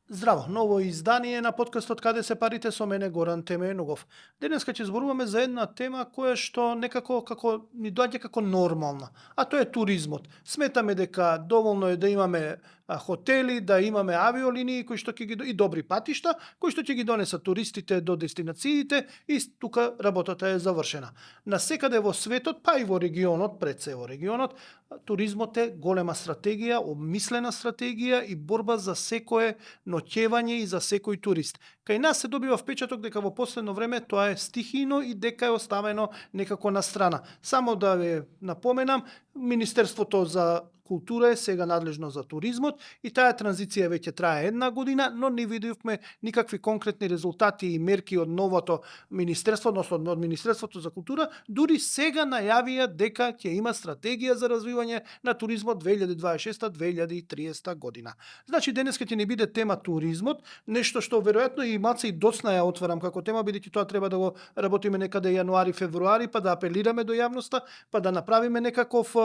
Здраво, ново издание на подкастот Каде се парите со мене Горан Теменогов. Денеска ќе зборуваме за една тема која што некако како ни доаѓа како нормална, а тоа е туризмот. Сметаме дека доволно е да имаме хотели, да имаме авиолинии кои што ќе ги и добри патишта, кои што ќе ги донесат туристите до дестинациите и тука работата е завршена. Насекаде во светот, па и во регионот, пред се во регионот, туризмот е голема стратегија, обмислена стратегија и борба за секое ноќевање и за секој турист. Кај нас се добива впечаток дека во последно време тоа е стихино и дека е оставено некако на страна. Само да ве напоменам, Министерството за култура е сега надлежно за туризмот и таа транзиција веќе трае една година, но не видовме никакви конкретни резултати и мерки од новото министерство, односно од Министерството за култура, дури сега најавија дека ќе има стратегија за развивање на туризмот 2026-2030 година. Значи денеска ќе ни биде тема туризмот, нешто што веројатно и малце и доцна ја отварам како тема, бидејќи тоа треба да го работиме некаде јануари-февруари, па да апелираме до јавноста, па да направиме некаков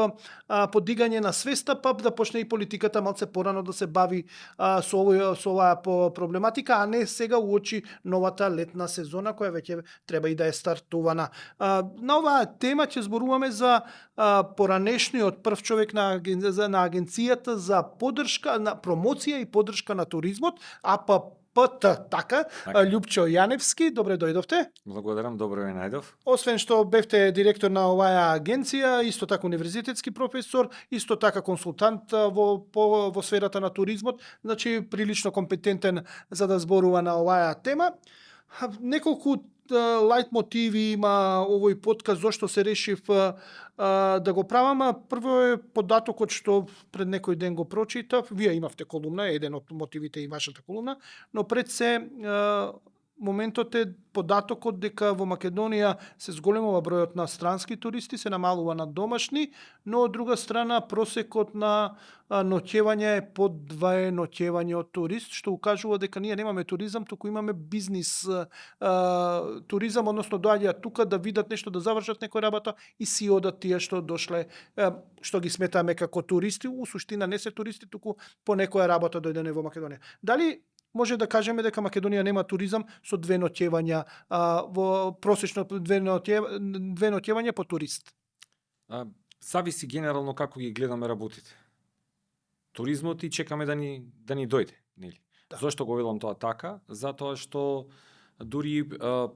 подигање на свеста, па да почне и политиката малце порано да се бави со оваа проблематика, а не сега уочи новата летна сезона која веќе треба и да е стартувана. На оваа тема ќе зборуваме за поранешниот прв човек на агенцијата за поддршка на промоција и поддршка на туризмот, АППТ, така, Љупчо Јаневски, добре дојдовте. Благодарам, добро ве најдов. Освен што бевте директор на оваа агенција, исто така универзитетски професор, исто така консултант во сферата на туризмот, значи прилично компетентен за да зборува на оваа тема. Неколку лајт мотиви има овој подкаст зошто се решив да го правам. Прво е податокот што пред некој ден го прочитав. Вие имавте колумна, еден од мотивите и вашата колумна, но пред се моментот е податокот дека во Македонија се зголемува бројот на странски туристи, се намалува на домашни, но од друга страна просекот на ноќевање е под 2 ноќевање од турист, што укажува дека ние немаме туризам, туку имаме бизнис туризам, односно доаѓаат тука да видат нешто, да завршат некоја работа и си одат тие што дошле, што ги сметаме како туристи, у суштина не се туристи, туку по некоја работа дојдене во Македонија. Дали може да кажеме дека Македонија нема туризам со 2 ноќевања, во просечно 2 ноќевања по турист? Зависи генерално како ги гледаме работите. Туризмот и чекаме да ни дојде, нели? Да. Зошто го велам тоа така? Затоа што дури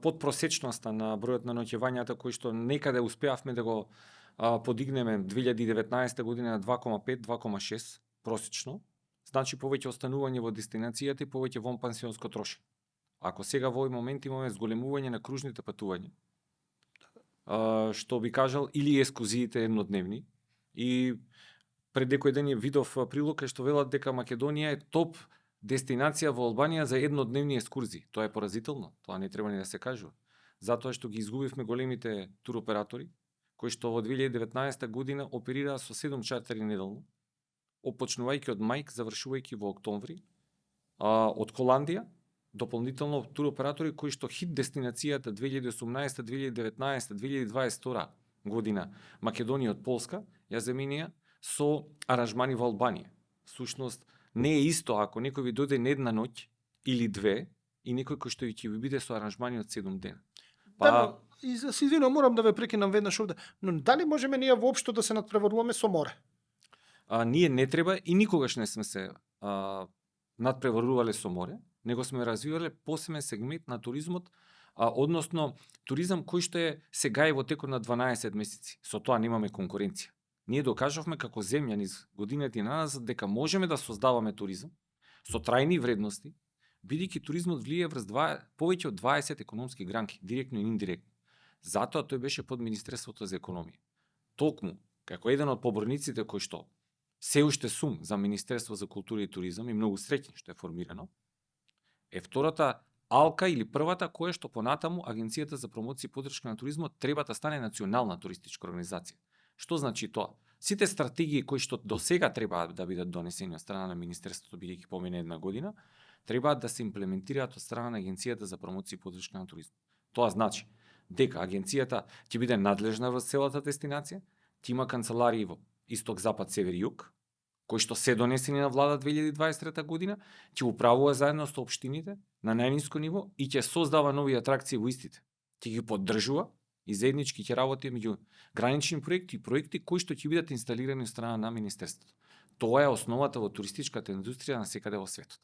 подпросечноста на бројот на ноќевањата кои што некаде успеавме да го подигнеме 2019 година на 2,5-2,6 просечно, значи повеќе останување во дестинацијата и повеќе вонпансионско трошење. Ако сега во овој момент имаме зголемување на кружните патувања, што би кажал, или ескурзиите еднодневни, и пред некој ден ја видов прилог што велат дека Македонија е топ дестинација во Албанија за еднодневни ескурзии. Тоа е поразително, тоа не треба ни да се кажува. Затоа што ги изгубивме големите туроператори, кои што во 2019 година оперираа со 7 чартери неделно, опочнувајќи од мај, завршувајќи во октомври, од Холандија, дополнително туроператори кои што хит дестинацијата 2018, 2019, 2022 година Македонија од Полска ја заменија со аранжмани во Албанија. Всушност не е исто ако некој ви дојде на една ноќ или 2 и некој кој што ќе ви биде со аранжмани од 7 дена. Да, се извинувам, морам да ве прекинам веднаш овде, но дали можеме ние воопшто да се надпреваруваме со море? Ние не треба и никогаш не сме се надпреварувале со море, него сме развивале посебен сегмент на туризмот, односно туризам кој што е сега и во текот на 12 месеци. Со тоа немаме конкуренција. Ние докажавме како земја низ годините назад дека можеме да создаваме туризам со трајни вредности, бидејќи туризмот влие врз повеќе од 20 економски гранки, директно и индиректно. Затоа тој беше под Министерството за економија. Токму, како еден од поборниците кој што се уште сум за Министерство за култура и туризам и многу среќен што е формирано, е втората АЛКА или првата која што понатаму Агенцијата за промоција и поддршка на туризмот треба да стане национална туристичка организација. Што значи тоа? Сите стратегии кои што до сега треба да бидат донесени од страна на Министерството, бидејќи помине една година, треба да се имплементираат од страна на Агенцијата за промоција и поддршка на туризмот. Тоа значи дека агенцијата ќе биде надлежна во целата дестинација, ќе има канцеларии во исток, запад, север и југ, кои што се донесени на влада 2023 година, ќе управува заедно со општините на најниско ниво и ќе создава нови атракции во истите. Ќе ги поддржува и заеднички ќе работи меѓу гранични проекти и проекти кои што ќе бидат инсталирани од страна на министерството. Тоа е основата во туристичката индустрија на секаде во светот.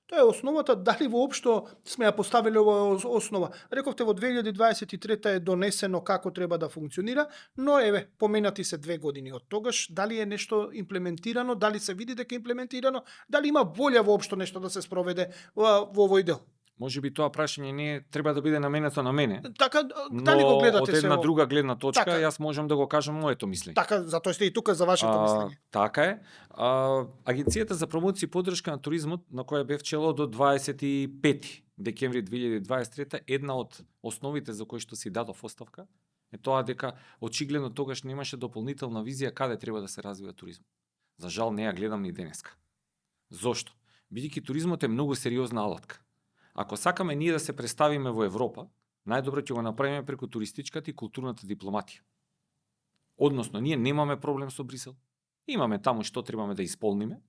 Тоа е основата, дали воопшто сме ја поставиле ова основа. Рековте во 2023 е донесено како треба да функционира, но еве, поменати се 2 години од тогаш, дали е нешто имплементирано, дали се види дека е имплементирано, дали има волја воопшто нешто да се спроведе во овој дел. Може би тоа прашање не треба да биде наменето на мене. Така, дали го гледате од една се друга гледна точка, така, јас можам да го кажам моето мислење. Така, затоа сте и тука за вашето мислење. Така е. Агенцијата за промоција и поддршка на туризмот, на која бев чело до 25 декември 2023, една од основите за кои што си дадов оставка, е тоа дека очигледно тогаш немаше дополнителна визија каде треба да се развива туризмот. За жал не ја гледам ни денеска. Зошто? Бидејќи туризмот е многу сериозна алатка. Ако сакаме ние да се представиме во Европа, најдобро ќе го направиме преку туристичката и културната дипломатија. Односно, ние немаме проблем со Брисел. Имаме таму што требаме да исполниме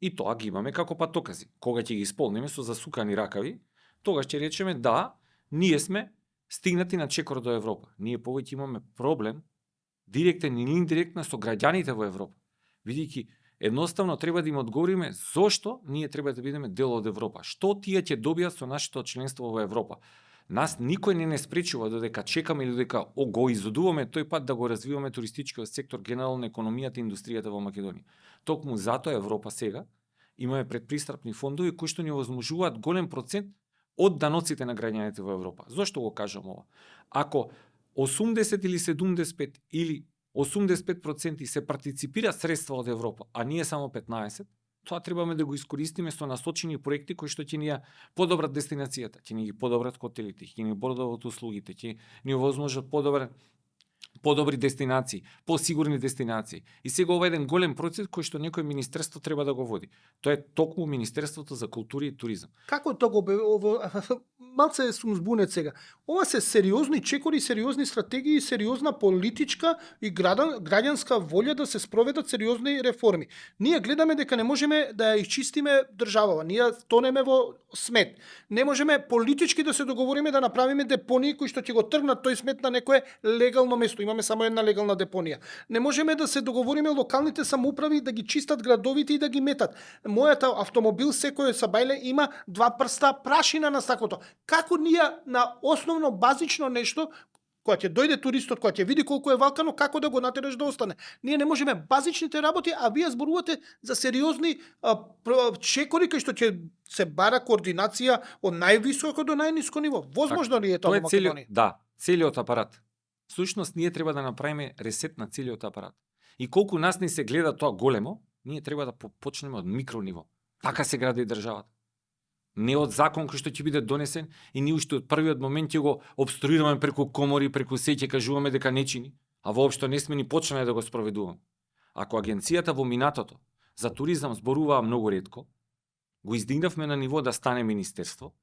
и тоа ги имаме како патокази. Кога ќе ги исполниме со засукани ракави, тогаш ќе речеме да, ние сме стигнати на чекор до Европа. Ние повеќе имаме проблем, директен или индиректно, со граѓаните во Европа. Бидејќи едноставно треба да им одговориме зошто ние треба да бидеме дел од Европа. Што тие ќе добијат со нашето членство во Европа? Нас никој не спречува додека чекаме или додека го изодуваме тој пат да го развиваме туристичкиот сектор, генерално економијата и индустријата во Македонија. Токму затоа Европа сега имаме предпристапни фондови кои што ни возможуваат голем процент од даноците на граѓаните во Европа. Зошто го кажам ова? Ако 80 или 75 или 85% се партиципира средства од Европа, а ние само 15%, тоа требаме да го искористиме со насочени проекти кои што ќе ни ја подобрат дестинацијата, ќе ни ги подобрат хотелите, ќе ни подобрат услугите, ќе ни овозможат подобри дестинации, посигурни дестинации. И сега ова е еден голем процес кој што некој министерство треба да го води. Тоа е токму Министерството за култура и туризам. Како тоа го малце сум збунет сега. Ова се сериозни чекори, сериозни стратегии, сериозна политичка и граѓанска волја да се спроведат сериозни реформи. Ние гледаме дека не можеме да ја исчистиме државава. Ние тонеме во смет. Не можеме политички да се договориме да направиме депонии кои што ќе го тргнат тој смет на некое легално место. Имаме само една легална депонија. Не можеме да се договориме локалните самоуправи да ги чистат градовите и да ги метат. Мојата автомобил секој сабајле има 2 прста прашина на стаклото. Како ние на основно базично нешто, кога ќе дојде туристот, кога ќе види колку е валкано, како да го натераш да остане. Ние не можеме базичните работи, а вие зборувате за сериозни чекори кои што ќе се бара координација од највисоко до најниско ниво. Возможно ли е тоа во Македонија? Да, целиот апарат. Всушност, ние треба да направиме ресет на целиот апарат. И колку нас не се гледа тоа големо, ние треба да почнеме од микро ниво. Така се гради државата. Не од закон кој што ќе биде донесен и ние уште од првиот момент ќе го обструираме преку комори, преку се ќе кажуваме дека не чини, а воопшто не сме ни почнале да го спроведуваме. Ако агенцијата во минатото за туризам зборуваа многу ретко, го издигнавме на ниво да стане министерство.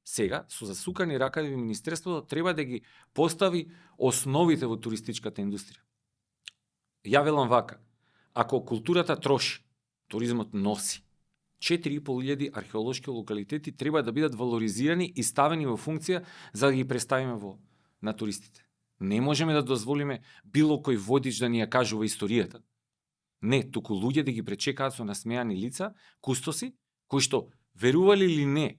Сега, со засукани ракави министерството треба да ги постави основите во туристичката индустрија. Ја велам вака, ако културата троши, туризмот носи. 4.500 археолошки локалитети треба да бидат валоризирани и ставени во функција за да ги представиме на туристите. Не можеме да дозволиме било кој водич да ни ја кажува историјата. Не, туку луѓе да ги пречекаат со насмеани лица, кустоси, кои што, верували или не,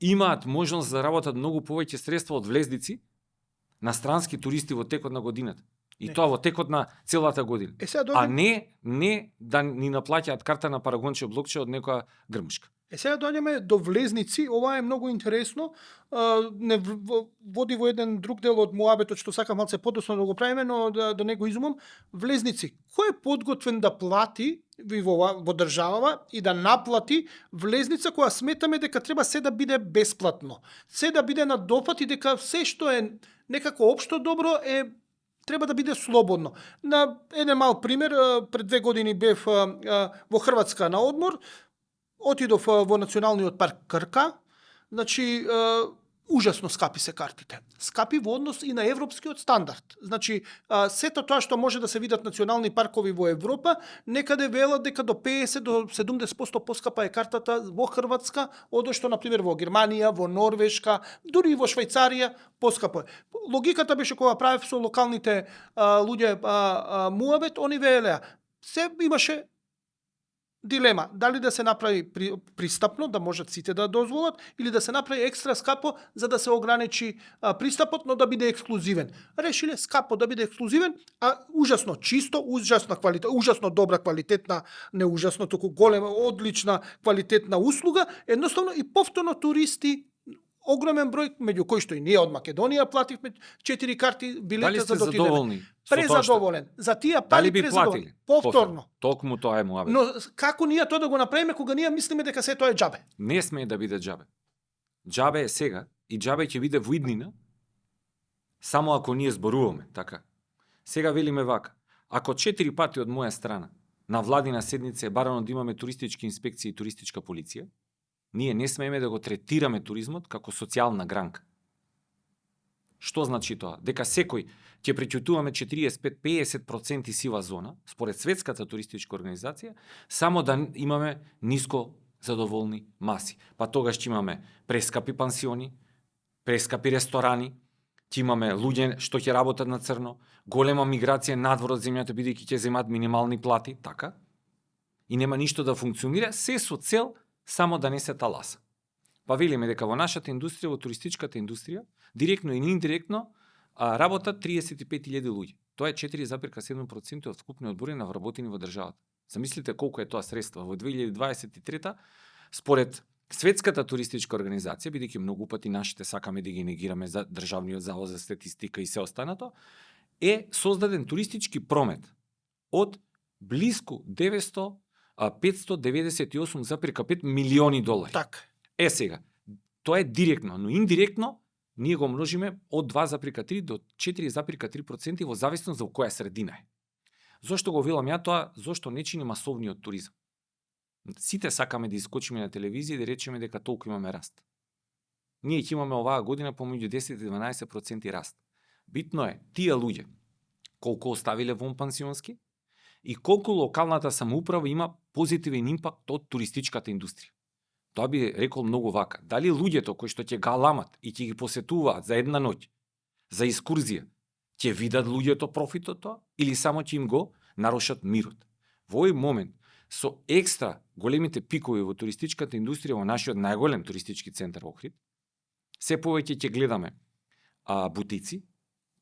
имаат можност да работат многу повеќе средства од влезници на странски туристи во текот на годината. И тоа во текот на целата година. А не да ни наплаќаат карта на парагонче блокче од некоја грмушка. Сега доаѓаме до влезници, ова е многу интересно, не води во еден друг дел од муабетот што сакам малце подоцна да го правиме, но да не го изумам. Влезници, кој е подготвен да плати во државава и да наплати влезница која сметаме дека треба се да биде бесплатно, се да биде на допат и дека се што е некако општо добро треба да биде слободно. На еден мал пример, пред 2 години бев во Хрватска на одмор, отидов во Националниот парк Крка, значи ужасно скапи се картите. Скапи во однос и на европскиот стандард. Значи, сето тоа што може да се видат национални паркови во Европа, некаде велат дека до 50 до 70% поскапа е картата во Хрватска, одошто, например, во Германија, во Норвешка, дури и во Швајцарија, поскапо е. Логиката беше кога правев со локалните луѓе муабет, они велеа, се имаше дилема, дали да се направи пристапно, да можат сите да дозволат, или да се направи екстра скапо за да се ограничи пристапот, но да биде ексклузивен. Решиле скапо да биде ексклузивен, а ужасно чисто, ужасна квалитет, ужасно добра квалитетна, не ужасно, туку голема, одлична квалитетна услуга, едноставно и повторно туристи, огромен број, меѓу кои што и ние од Македонија плативме 4 карти билета за до отидеме. Задоволни? Презадоволен. За тие пари би презадоволен. платили? Повторно. Токму тоа е муабет. Но како ние тоа да го направиме кога ние мислиме дека се тоа е џабе? Не смее да биде џабе. Џабе е сега и џабе ќе биде во иднина само ако ние зборуваме, така. Сега велиме вака. Ако 4 пати од моја страна на владина седница е барано да имаме туристички инспекции и туристичка полиција, ние не смееме да го третираме туризмот како социјална гранка. Што значи тоа? Дека секој ќе преќутуваме 45-50% сива зона, според Светската туристичка организација, само да имаме ниско задоволни маси. Па тогаш ќе имаме прескапи пансиони, прескапи ресторани, ќе имаме луѓе што ќе работат на црно, голема миграција надвор од земјата бидејќи ќе земат минимални плати, така? И нема ништо да функционира, се со цел само да не се таласа. Па велиме дека во нашата индустрија, во туристичката индустрија, директно и индиректно, работат 35.000 луѓе. Тоа е 4,7% од вкупниот број на вработени во државата. Замислите колку е тоа средства. Во 2023 според Светската туристичка организација, бидејќи многу пати нашите сакаме да ги негираме за Државниот завод за статистика и се останато, е создаден туристички промет од близко 598,5 милиони долари. Така. Сега, тоа е директно, но индиректно ние го множиме од 2,3 до 4,3% во зависност за која средина е. Зошто го велам ја тоа? Зошто не чини масовниот туризам? Сите сакаме да искочиме на телевизија и да речеме дека толку имаме раст. Ние ќе имаме оваа година помеѓу 10 и 12% раст. Битно е тие луѓе колку оставиле вон пансионски и колку локалната самоуправа има позитивен импакт од туристичката индустрија. Тоа би рекол многу вака. Дали луѓето кои што ќе галамат и ќе ги посетуваат за една ноќ, за екскурзија, ќе видат луѓето профит од тоа или само ќе им го нарушат мирот? Во овој момент, со екстра големите пикови во туристичката индустрија во нашиот најголем туристички центар во Охрид, се повеќе ќе гледаме бутици,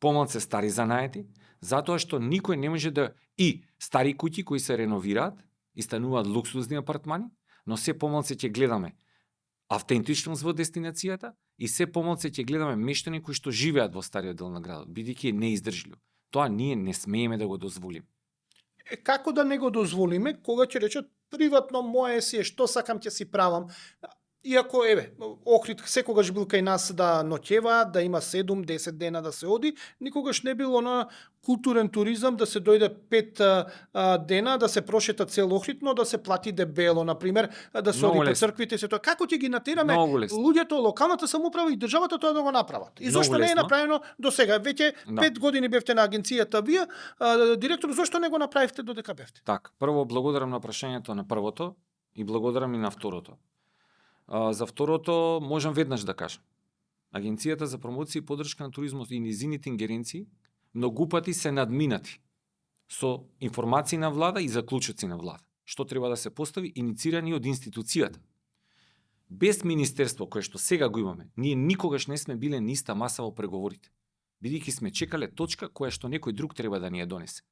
помалце стари занаети, затоа што никој не може да и стари куќи кои се реновираат и стануваат луксузни апартмани, но се помалце ќе гледаме автентичност во дестинацијата и се помалце ќе гледаме мештани кои што живеат во стариот дел на градот, бидејќи е неиздржливо. Тоа ние не смееме да го дозволиме. Како да не го дозволиме, кога ќе речат приватно моje си е, што сакам ќе си правам. Иако, Охрид секогаш бил кај нас да ноќева, да има 7-10 дена да се оди, никогаш не било на културен туризам да се дојде 5 дена, да се прошета цел Охрид, но да се плати дебело, например, да се оди по црквите, се тоа. Како ќе ги натераме луѓето, локалната самоуправа и државата тоа да го направат? И зошто не е направено до сега? Веќе 5 години бевте на агенцијата вие, директор, зошто не го направивте додека бевте? Така, прво благодарам на прашањето на првото и благодарам и на второто. За второто можам веднаш да кажам. Агенцијата за промоција и поддршка на туризмот и низините ингеренции многу пати се надминати со информации на влада и заклучоци на влада. Што треба да се постави иницирани од институцијата. Без министерство кое што сега го имаме, ние никогаш не сме биле на иста маса во преговорите. Бидејќи сме чекале точка која што некој друг треба да ни ја донесе,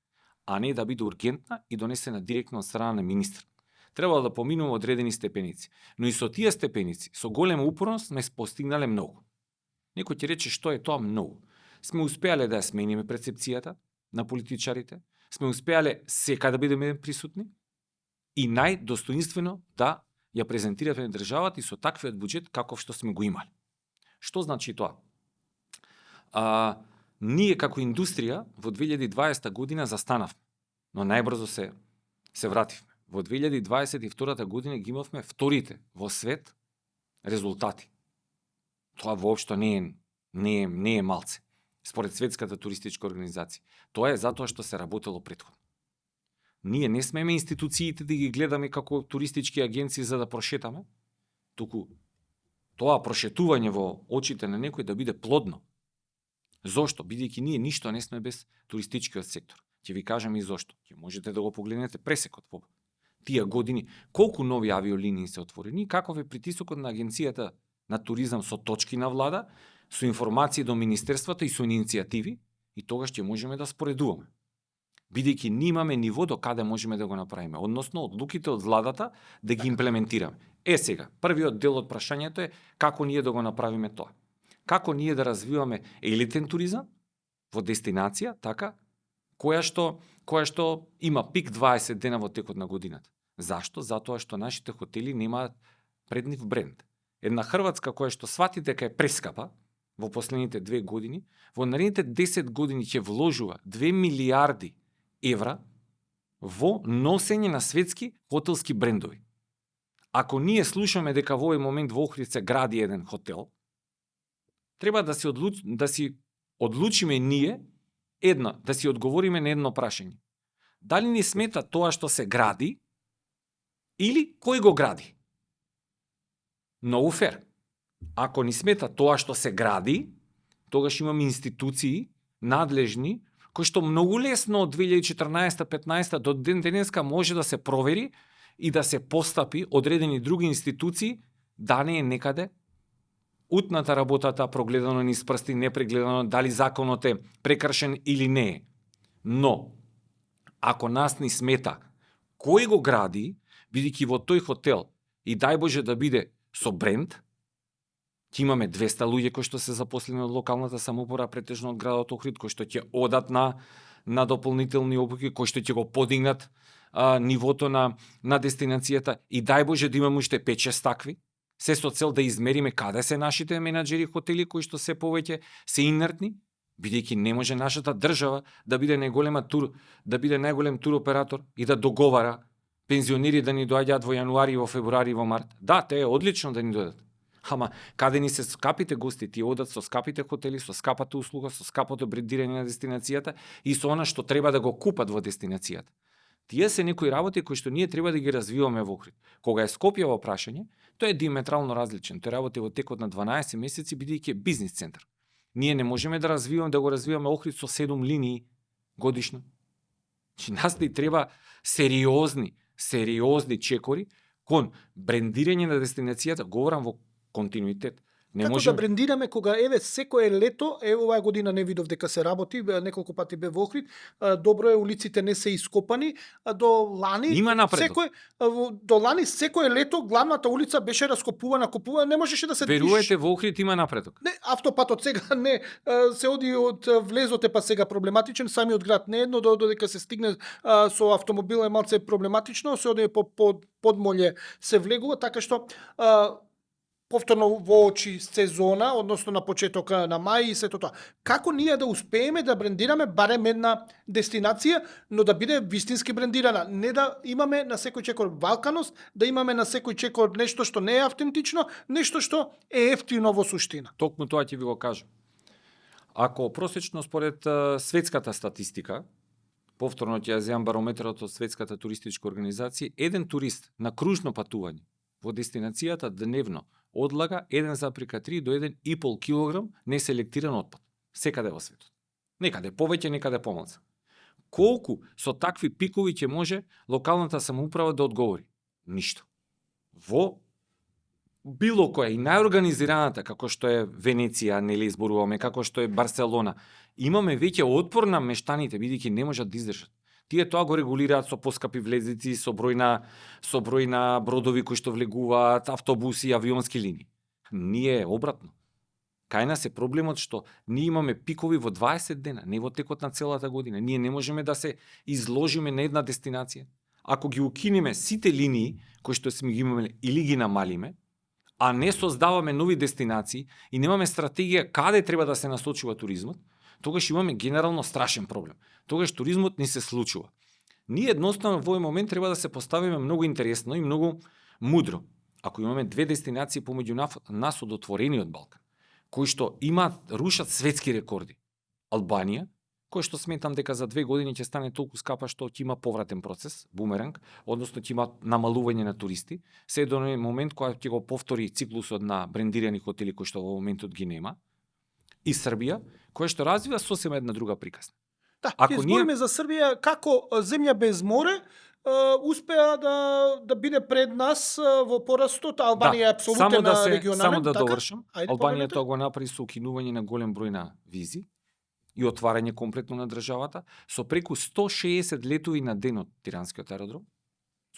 а не да биде ургентна и донесена директно од страна на министр. Требало да поминуваме одредени степеници. Но и со тие степеници, со голема упорност, сме постигнале многу. Некој ќе рече што е тоа многу. Сме успеале да ја смениме перцепцијата на политичарите, сме успеале сека да бидеме присутни и најдостоинствено да ја презентираме државата и со таквиот буџет каков што сме го имали. Што значи тоа? Ние како индустрија во 2020 година застанавме, но најбрзо се вративме. Во 2022 година ги имавме вторите во свет резултати. Тоа воопшто не е малце. Според Светската туристичка организација. Тоа е затоа што се работело претходно. Ние не смеме институциите да ги гледаме како туристички агенции за да прошетаме, туку тоа прошетување во очите на некој да биде плодно. Зошто? Бидејќи ние ништо не сме без туристичкиот сектор. Ќе ви кажам и зошто. Ќе можете да го погледнете пресекот во тие години, колку нови авиолинии се отворени, каков е притисокот на агенцијата на туризам со точки на влада, со информации до министерствата и со иницијативи, и тогаш ќе можеме да споредуваме. Бидејќи ние имаме ниво до каде можеме да го направиме, односно одлуките од владата да ги имплементираме. Сега, првиот дел од прашањето е како ние да го направиме тоа. Како ние да развиваме елитен туризам во дестинација, така, која што има пик 20 дена во текот на годината. Зашто? Затоа што нашите хотели немаат пред нив бренд. Една Хрватска која што свати дека е прескапа во последните 2 години, во наредните 10 години ќе вложува 2 милиарди евра во носење на светски хотелски брендови. Ако ние слушаме дека во овој момент во Охрид се гради еден хотел, треба да си одлучиме ние да си одговориме на едно прашање. Дали ни смета тоа што се гради или кој го гради? Многу фер. Ако ни смета тоа што се гради, тогаш имаме институции надлежни кои што многу лесно од 2014-15 до ден денеска може да се провери и да се постапи одредени други институции да не е некаде утната работата, прогледано низ прсти, непрегледано, дали законот е прекршен или не е. Но, ако нас ни смета кој го гради, бидејќи во тој хотел и дај Боже да биде со бренд, ќе имаме 200 луѓе кои што се запослени од локалната самоуправа, претежно од градот Охрид, кои што ќе одат на дополнителни обуки, кои што ќе го подигнат нивото на дестинацијата и дај Боже да имаме уште 5-6 такви, се со цел да измериме каде се нашите менаџери хотели кои што се повеќе се инертни, бидејќи не може нашата држава да биде најголем туроператор и да договара пензионери да ни доаѓаат во јануари, во февруари, во март. Да, те е одлично да ни дојдат. Ама, каде ни се скапите гости, тие одат со скапите хотели, со скапата услуга, со скапото брендирање на дестинацијата и со она што треба да го купат во дестинацијата. Тие се некои работи кои што ние треба да ги развиваме во Охрид. Кога е Скопје во прашање, тој е диаметрално различен. Тој работи во текот на 12 месеци бидејќи е бизнис центар. Ние не можеме да го развиваме Охрид со 7 линии годишно. Нас ни треба сериозни чекори кон брендирање на дестинацијата, говорам во континуитет. Како да брендираме кога секое лето, оваа година не видов дека се работи, неколку пати бе во Охрид, добро е, улиците не се ископани, до лани има напредок. До лани секое лето главната улица беше раскопувана, не можеше да се движи. Верувате, во Охрид има напредок. Не, автопатот сега не се оди од влезот е па сега проблематичен, самиот град не едно додека се стигне со автомобил е малце проблематично, се оди по подмолје се влегува, така што повторно во очи сезона, односно на почеток на мај и сето тоа. Како ние да успееме да брендираме барем една дестинација, но да биде вистински брендирана, не да имаме на секој чекор валканост, да имаме на секој чекор нешто што не е автентично, нешто што е ефтино во суштина. Токму тоа ќе ви го кажам. Ако просечно според светската статистика, повторно ќе ја земам барометрот од Светската туристичка организација, еден турист на кружно патување во дестинацијата дневно одлага 1,3 до 1,5 килограм неселектиран отпад. Секаде во светот. Некаде повеќе, некаде помалку. Колку со такви пикови ќе може локалната самоуправа да одговори? Ништо. Во било која и најорганизираната, како што е Венеција, нели изборуваме, како што е Барселона, имаме веќе отпор на мештаните, бидејќи не можат да издржат. Тие тоа го регулираат со поскапи влезници, со број на бродови кои што влегуваат, автобуси, авионски линии. Ние обратно. Кај нас е проблемот што ние имаме пикови во 20 дена, не во текот на целата година. Ние не можеме да се изложиме на една дестинација. Ако ги укинеме сите линии кои што сме ги имале или ги намалиме, а не создаваме нови дестинации и немаме стратегија каде треба да се насочува туризмот, тогаш имаме генерално страшен проблем. Тогаш туризмот ни се случува. Ние едноставно во овој момент треба да се поставиме многу интересно и многу мудро. Ако имаме две дестинации помеѓу нас од отворениот Балкан, кои што рушат светски рекорди. Албанија, кој што сметам дека за 2 години ќе стане толку скапа што ќе има повратен процес, бумеранг, односно ќе има намалување на туристи, се до оној момент кога ќе го повтори циклусот на брендирани хотели кои што во моментот ги нема. И Србија, која што развива сосема една друга приказна. Да, ќе збориме за Србија како земја без море, успеа да биде пред нас во порастот. Албанија е апсолутен регионален. Само да така? довршам. Албанија тоа го направи со укинување на голем број на визи и отварање комплетно на државата, со преку 160 летови на ден од Тиранскиот аеродром,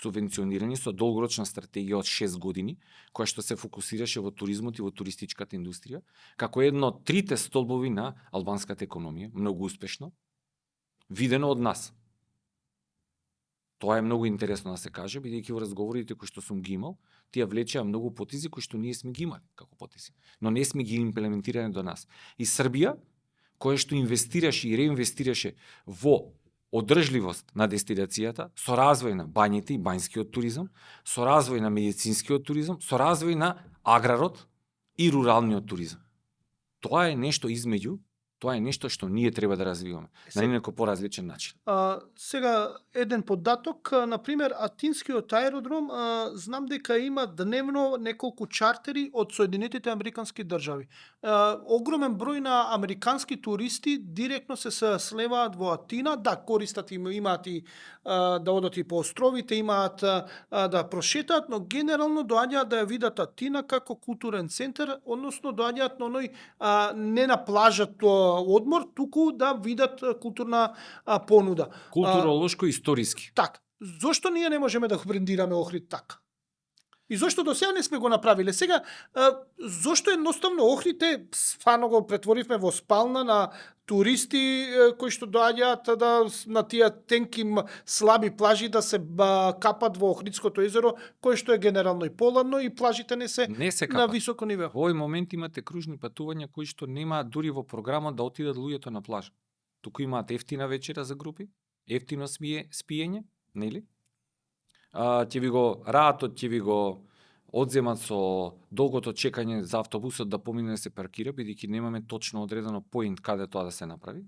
субвенционирани со долгорочна стратегија од 6 години, која што се фокусираше во туризмот и во туристичката индустрија, како едно од 3 столбови на албанската економија, многу успешно, видено од нас. Тоа е многу интересно да се каже, бидејќи во разговорите кои што сум ги имал, тие влечеа многу потези кои што ние сме ги имали како потези, но не сме ги имплементирани до нас. И Србија, која што инвестираше и реинвестираше во одржливост на дестинацијата, со развој на бањите и бањскиот туризам, со развој на медицинскиот туризам, со развој на аграрот и руралниот туризам. Тоа е нешто измеѓу, тоа е нешто што ние треба да развиваме на некој поразличен начин. Сега еден податок, на пример Атинскиот аеродром, знам дека има дневно неколку чартери од Соединетите Американски држави. Огромен број на американски туристи директно се слеваат во Атина, да користат имаат и да одат и по островите, имаат да прошетаат, но генерално доаѓаат да ја видат Атина како културен центар, односно доаѓаат на оној не на плажата одмор, туку да видат културна понуда. Културолошко историски. Так. Зошто ние не можеме да го брендираме Охрид така? И зошто до сега не сме го направиле? Сега, зошто едноставно Охрид фано го претворивме во спална на туристи кои што доаѓаат на тие тенки слаби плажи да се капат во Охридското езеро, кое што е генерално и поладно и плажите не се на високо ниво. Во овој момент имате кружни патувања кои што немаат дури во програмот да отидат луѓето на плажа. Туку имаат ефтина вечера за групи, ефтино спиење, нели? Ќе ви го раатот, ќе ви го одземат со долгото чекање за автобусот да помине да се паркира, бидејќи немаме точно одредено поинт каде тоа да се направи.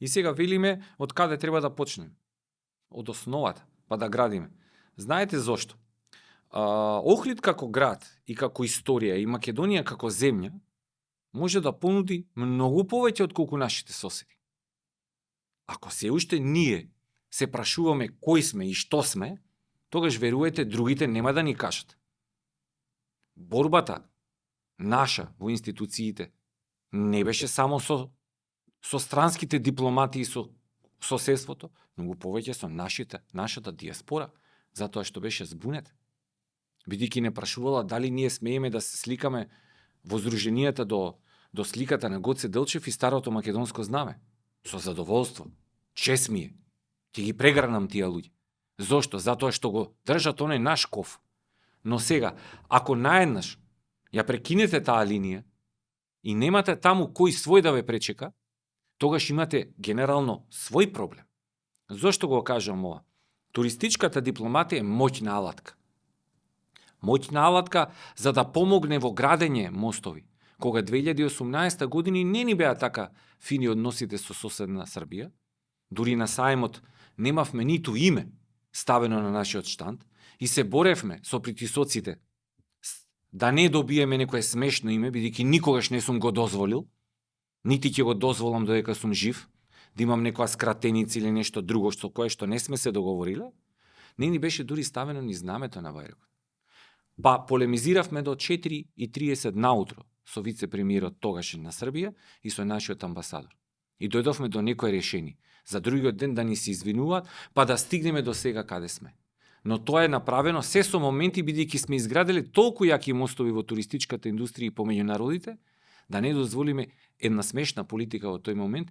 И сега велиме од каде треба да почнеме. Од основата, па да градиме. Знаете зошто? Охрид како град и како историја и Македонија како земја може да понуди многу повеќе од колку нашите соседи. Ако се уште ние се прашуваме кои сме и што сме, тогаш веруете другите нема да ни кажат. Борбата наша во институциите не беше само со странските дипломати и со соседството, многу повеќе со нашата диаспора, затоа што беше збунет. Бидејќи не прашувала дали ние смееме да се сликаме во здруженијата до сликата на Гоце Делчев и старото македонско знаме. Со задоволство. Чест ми е. Ќе ги прегранам тие луѓе. Зошто? Затоа што го држат оној наш ков. Но сега, ако наеднаш ја прекинете таа линија и немате таму кој свој да ве пречека, тогаш имате генерално свој проблем. Зошто го кажам ова? Туристичката дипломатија е моќна алатка. Моќна алатка за да помогне во градење мостови. Кога 2018 години не ни беа така фини односите со соседна Србија, дури на сајмот немавме ниту име ставено на нашиот штанд и се боревме со притисоците да не добиеме некое смешно име, бидејќи никогаш не сум го дозволил, нити ќе го дозволам додека сум жив, да имам некоја скратеница или нешто друго со кое што не сме се договориле, не ни беше дури ставено ни знамето на Бајракот. Па полемизиравме до 4:30 наутро со вице-премиерот тогашен на Србија и со нашиот амбасадор. И дојдовме до некој решение. За другиот ден да ни се извинуваат, па да стигнеме до сега каде сме. Но тоа е направено се со моменти, бидејќи сме изградили толку јаки мостови во туристичката индустрија и помеѓу народите, да не дозволиме една смешна политика во тој момент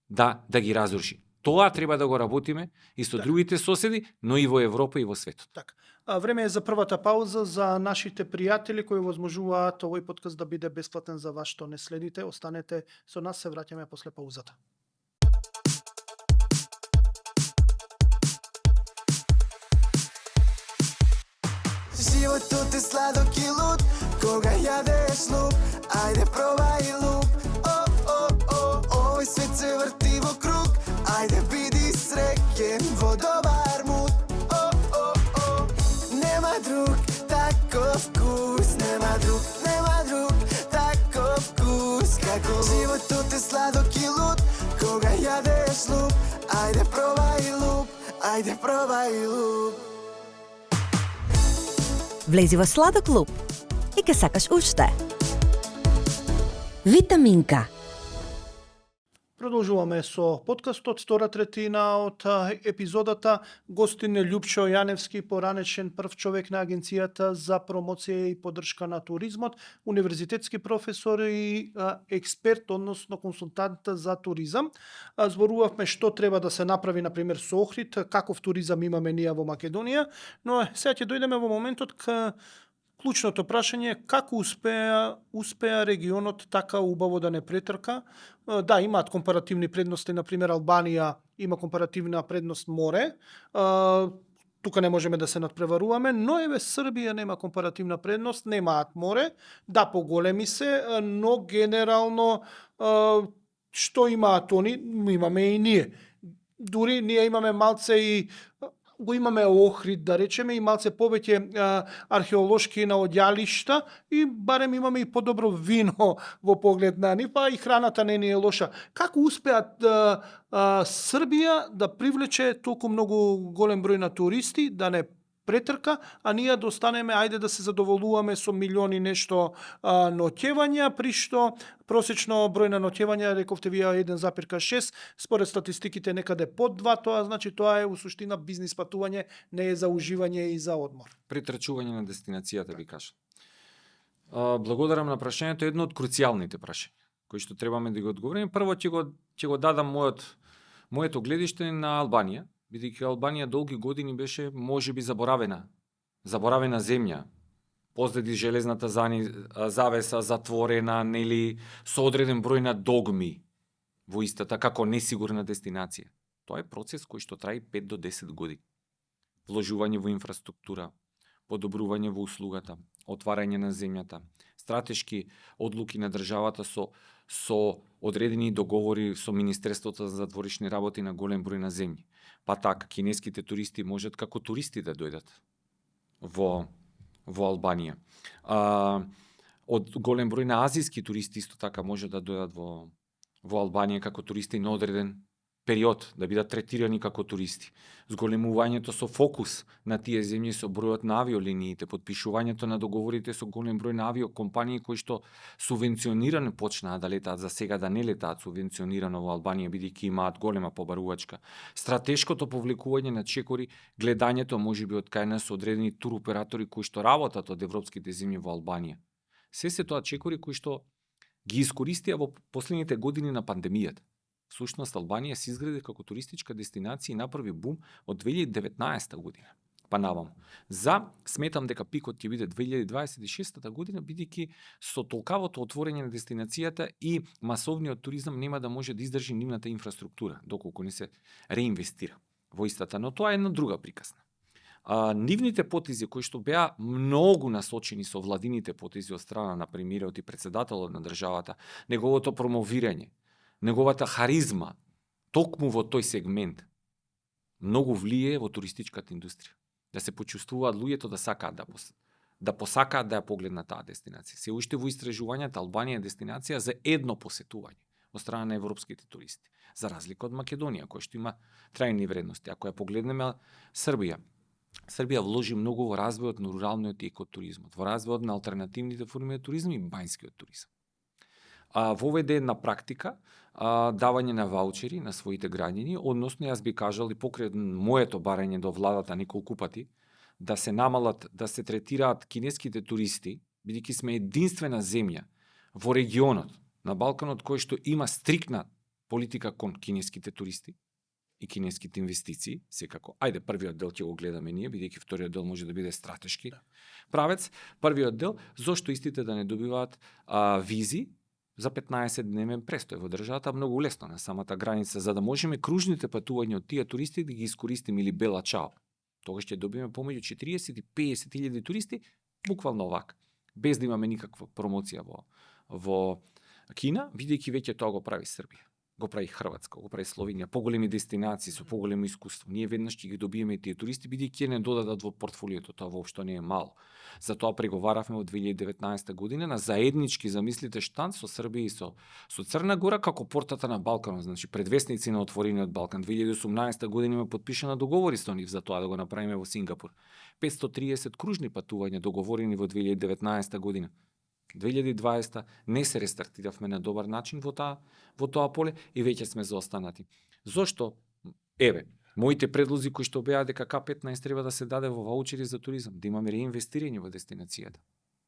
да ги разруши. Тоа треба да го работиме и со другите соседи, но и во Европа и во светот. Така. Време е за првата пауза за нашите пријатели кои возможуваат овој подкаст да биде бесплатен за вас што не следите. Останете со нас, се враќаме после паузата. Животот е сладок и луд, Кога јадеш луп, ајде пробај луп. Овој свет се врти во круг, ајде биди среќен во добар муд. Нема друг таков вкус, нема друг таков вкус. Како животот е сладок и луд, кога јадеш луп, ајде пробај луп, ајде пробај луп. Влези во сладок луп и ке сакаш уште. Витаминка. Продолжуваме со подкастот, втора третина од епизодата. Гостин е Љупчо Јаневски, поранешен прв човек на Агенцијата за промоција и поддршка на туризмот, универзитетски професор и експерт, односно консултант за туризам. Зборувавме што треба да се направи, например, со Охрид, каков туризам имаме ние во Македонија, но сега ќе дојдеме во моментот кај клучното прашање е како успеа регионот така убаво да не претрка. Да, имаат компаративни предности, например Албанија има компаративна предност море. Тука не можеме да се надпреваруваме, но еве Србија нема компаративна предност, немаат море. Да, поголеми се, но генерално што имаат они, имаме и ние. Дури ние имаме малце и го имаме Охрид, да речеме, и малце повеќе археолошки наоѓалишта и барем имаме и подобро вино во поглед на нив, па и храната не ни е лоша. Како успеат Србија да привлече толку многу голем број на туристи, да не претрка, а ние да останеме, ајде да се задоволуваме со милиони нешто ноќевања, при што просечно број на ноќевања, рековте вие 1,6, според статистиките некаде под 2, тоа значи тоа е у суштина бизнис патување, не е за уживање и за одмор. Претрачување на дестинацијата, ви кажам. Благодарам на прашањето, едно од круцијалните прашања, кои што требаме да ги одговориме. Прво ќе го дадам моето гледиште на Албанија, бидејќи Албанија долги години беше можеби заборавена земја, позади железната завеса, затворена, нели, со одреден број на догми во истата, како несигурна дестинација. Тоа е процес кој што трае 5 до 10 години. Вложување во инфраструктура, подобрување во услугата, отварање на земјата, стратешки одлуки на државата со одредени договори со Министерството за затворишни работи на голем број на земји. Па така, кинеските туристи можат како туристи да дојдат во Албанија. Од голем број на азијски туристи исто така може да дојдат во Албанија како туристи на одреден период, да бидат третирани како туристи. Зголемувањето со фокус на тие земји со бројот на авиолиниите, подпишувањето на договорите со голем број на авиокомпании кои што субвенционирано почнаа да летаат, за сега да не летаат субвенционирано во Албанија, бидејќи имаат голема побарувачка. Стратешкото повлекување на чекори, гледањето можеби од кај нас со одредени туроператори кои што работат од европските земји во Албанија. Се тоа чекори кои што ги искористија во последните години на пандемијата. Всушност, Албанија се изгради како туристичка дестинација и направи бум од 2019 година. Па наваму. Сметам дека пикот ќе биде 2026 година, бидејќи со толкавото отворање на дестинацијата и масовниот туризам нема да може да издржи нивната инфраструктура, доколку не се реинвестира во истата. Но тоа е една друга приказна. Нивните потези кои што беа многу насочени со владините потези од страна на премиерот и председателот на државата, неговото промовирање, неговата харизма, токму во тој сегмент, многу влие во туристичката индустрија. Да се почувствуваат луѓето да сакаат да посакаат да ја погледнат таа дестинација. Се уште во истражувањата Албанија е дестинација за едно посетување од страна на европските туристи, за разлика од Македонија, која што има трајни вредности. Ако ја погледнеме Србија вложи многу во развојот на руралниот и екотуризмот, во развојот на алтернативните форми на туризам и бањскиот туризам. Воведе една практика давање на ваучери на своите граѓани, односно јас би кажал и покрај моето барање до владата неколку пати, да се намалат, да се третираат кинеските туристи, бидејќи сме единствена земја во регионот на Балканот кој што има стрикна политика кон кинеските туристи и кинеските инвестиции, секако. Ајде, првиот дел ќе го гледаме ние, бидејќи вториот дел може да биде стратешки правец. Првиот дел, зошто истите да не добиваат визи за 15-дневен престој во државата, многу лесно на самата граница, за да можеме кружните патувања од тие туристи да ги искористиме или бела чао. Тогаш ќе добиеме помеѓу 40 и 50 илјади туристи, буквално овака. без да имаме никаква промоција во Кина, бидејќи веќе тоа го прави Србија, го прави Хрватска, го прави Словенија, поголеми дестинации со поголемо искуство. Ние веднаш ќе ги добиеме тие туристи, бидејќи ќе не додадат во портфолиото, тоа воопшто не е мало. Затоа преговаравме во 2019 година на заеднички, замислите, штанд со Србија и со Црна Гора како портата на Балканот, значи предвесници на отворениот Балкан. 2018 година има подпишана договори со нив за тоа да го направиме во Сингапур. 530 кружни патувања договорени во 2019 година. 2020 не се рестартиравме на добар начин во тоа поле и веќе сме заостанати. Зошто? Еве, моите предлози кои што беа дека К15 треба да се даде во ваучери за туризам, да имаме реинвестирање во дестинацијата.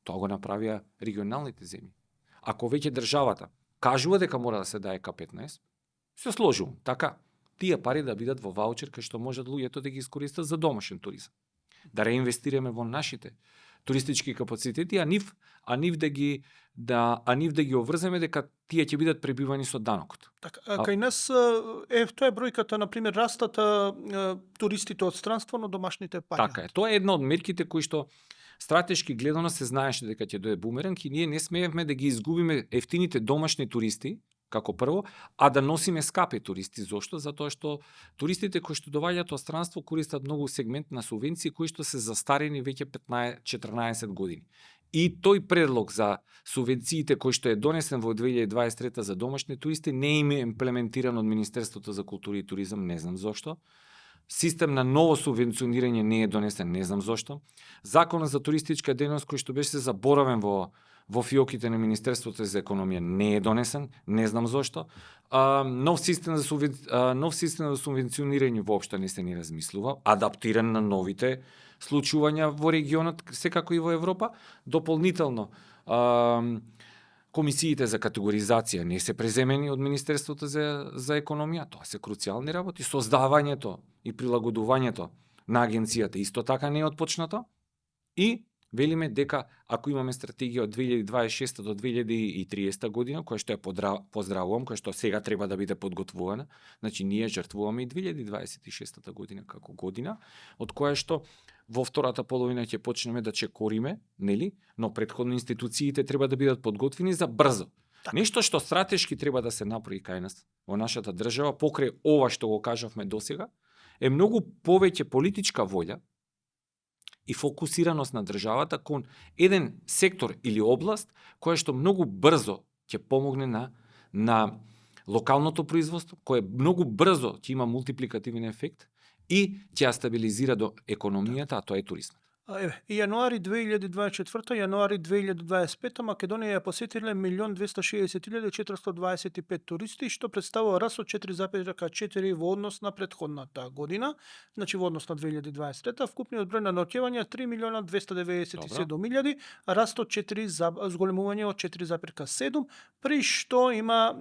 Тоа го направија регионалните земји. Ако веќе државата кажува дека мора да се даде К15, се сложувам, така, тие пари да бидат во ваучер кај што можат луѓето да ги искористат за домашен туризам. Да реинвестираме во нашите туристички капацитети, а нив да ги обврземе дека тие ќе бидат пребивани со данокот. Така, кај нас тоа е бројката, на пример, растат туристите од странство, но домашните паѓаат. Така е, тоа е една од мерките кои што стратешки гледано се знаеше дека ќе дое бумеранг и ние не смеевме да ги изгубиме ефтините домашни туристи како прво, а да носиме скапи туристи. Зошто? Затоа што туристите кои што доаѓаат од странство користат многу сегмент на субвенции кои што се застарени веќе 15-14 години. И тој предлог за субвенциите кои што е донесен во 2023 за домашни туристи не им е имплементиран од Министерството за култура и туризам, не знам зошто. Систем на ново субвенционирање не е донесен, не знам зошто. Законот за туристичка дејност кој што беше заборавен во фиоките на Министерството за економија не е донесен, не знам зошто. Нов систем за субвенционирање воопшто не се ни размислува, адаптиран на новите случувања во регионот, секако и во Европа. Дополнително, комисиите за категоризација не се преземени од Министерството за економија, тоа се круцијални работи. Создавањето и прилагодувањето на агенцијата исто така не е отпочнато. И велиме дека ако имаме стратегија од 2026 до 2030 година, која што ја поздравувам, која што сега треба да биде подготвувана, значи ние жртвуваме и 2026 година како година, од која што во втората половина ќе почнеме да чекориме, нели? Но претходно институциите треба да бидат подготвени за брзо. Так. Нешто што стратешки треба да се направи кај нас, во нашата држава, покрај ова што го кажавме досега, е многу повеќе политичка волја и фокусираност на државата кон еден сектор или област која што многу брзо ќе помогне на локалното производство, кое многу брзо ќе има мултипликативен ефект и ќе ја стабилизира до економијата, а тоа е туризмот. Еве, јануари 2024, јануари 2025 Македонија ја посетиле 1.260.425 туристи, што представува раст од 4,4 во однос на претходната година, значи во однос на 2023. Вкупниот број на ноќевања 3.297.000, раст од 4 зголемување од 4,7, при што има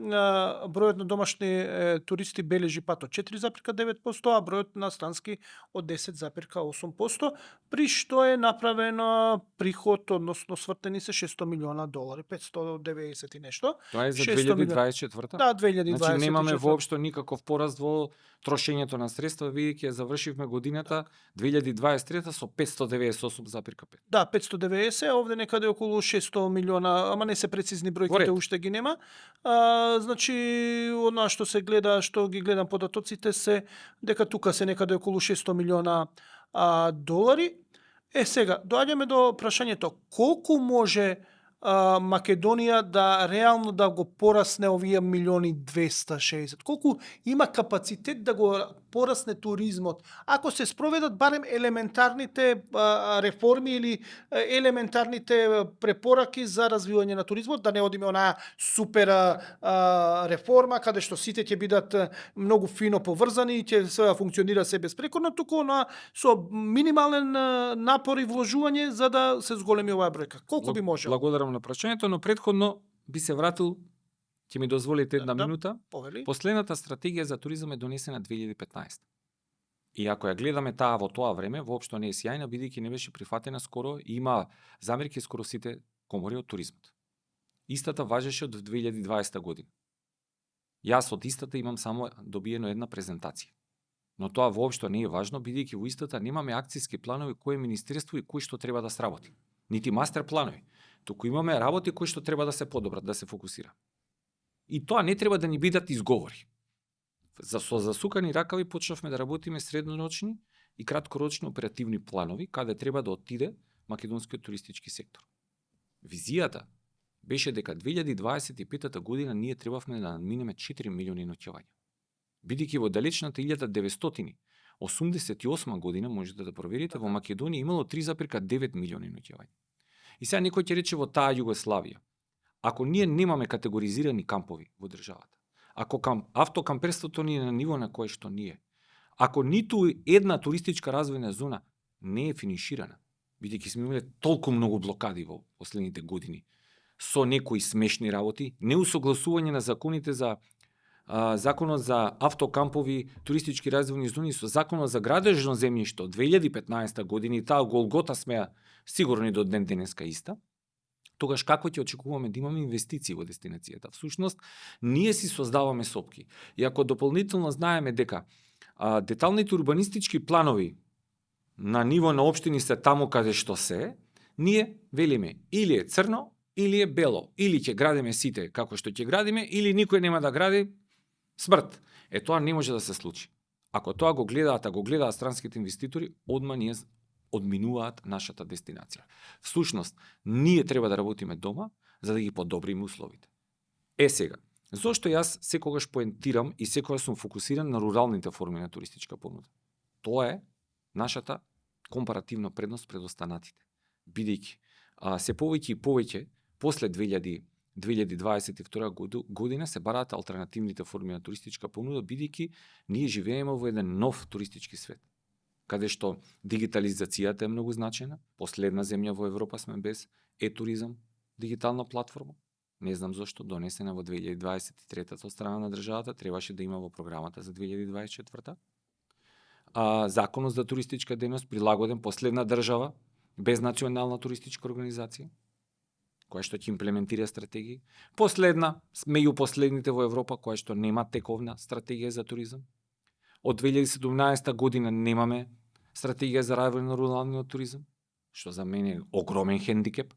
бројот на домашни туристи бележи пат од 4,9%, а бројот на странски од 10,8%, при што е направено приход, односно свртени се $600 милиона, 590 и нешто. Тоа е за 2024? Да, 2024. Значи немаме воопшто никаков пораст во трошењето на средства, бидејќи ја завршивме годината 2023 со 598,5. Да, 590, овде некаде околу 600 милиона, ама не се прецизни бројките, уште ги нема. Значи, она што се гледа, што ги гледам податоците се, дека тука се некаде околу 600 милиона долари. Сега, доаѓаме до прашањето, колку може Македонија да реално да го порасне овие 1.260.000? Колку има капацитет да го порасне туризмот? Ако се спроведат барем елементарните реформи или елементарните препораки за развивање на туризмот, да не одиме онаа супер реформа каде што сите ќе бидат многу фино поврзани и ќе се функционира се безпрекорно, туку со минимален напор и вложување за да се зголеми оваа бројка. Колку би можело? Благодарам на прашањето, но претходно би се вратил, ќе ми дозволите една минута. Повели. Последната стратегија за туризам е донесена 2015. И ако ја гледаме таа во тоа време, воопшто не е сјајна, бидејќи не беше прифатена скоро и има замерки скоро сите комори од туризмот. Истата важеше од 2020 година. Јас од истата имам само добиено една презентација. Но тоа воопшто не е важно, бидејќи во истата немаме акциски планови кое министерство и кој што треба да сработи. нити мастер планови, туку имаме работи кои што треба да се подобрат, да се фокусира. И тоа не треба да ни бидат изговори. Со засукани ракави почнавме да работиме среднорочни и краткорочни оперативни планови, каде треба да отиде македонскиот туристички сектор. Визијата беше дека 2025 година ние требавме да надминеме 4 милиони ноќевања. Бидејќи во далечната 1988 година, можете да проверите, во Македонија имало 3,9 милиони ноќевања. И сега некој ќе рече во таа Југославија, ако ние немаме категоризирани кампови во државата, ако автокамперството ни е на ниво на кое што ние, ако ниту една туристичка развојна зона не е финиширана, бидејќи сме имале толку многу блокади во последните години, со некои смешни работи, неусогласување на законите за законот за автокампови, туристички развојни зони со законот за градежно земјиште од 2015 година и таа голгота смеа сигурно и до ден денеска иста, тогаш како ќе очекуваме да имаме инвестиции во дестинацијата? Всушност, ние си создаваме сопки. И ако дополнително знаеме дека деталните урбанистички планови на ниво на општини се таму каде што се, ние велиме или е црно, или е бело, или ќе градиме сите како што ќе градиме, или никој нема да гради, смрт. Тоа не може да се случи. Ако тоа го гледаат странските инвеститори, одма ние одминуваат нашата дестинација. Всушност, ние треба да работиме дома, за да ги подобриме условите. Сега, зошто јас секогаш поентирам и секогаш сум фокусиран на руралните форми на туристичка понуда? Тоа е нашата компаративна предност пред останатите. Бидејќи се повеќе и повеќе после 2022 година се бараат алтернативните форми на туристичка понуда, бидејќи ние живееме во еден нов туристички свет, каде што дигитализацијата е многу значена. Последна земја во Европа сме без туризам, дигитална платформа. Не знам зошто, донесена во 2023 од страна на државата, требаше да има во програмата за 2024. Законот за туристичка дејност прилагоден, последна држава без национална туристичка организација, која што ќе имплементира стратегии. Последна, меѓу последните во Европа, која што нема тековна стратегија за туризам. Од 2017 година немаме стратегија за развој на руралниот туризам, што за мене е огромен хендикеп.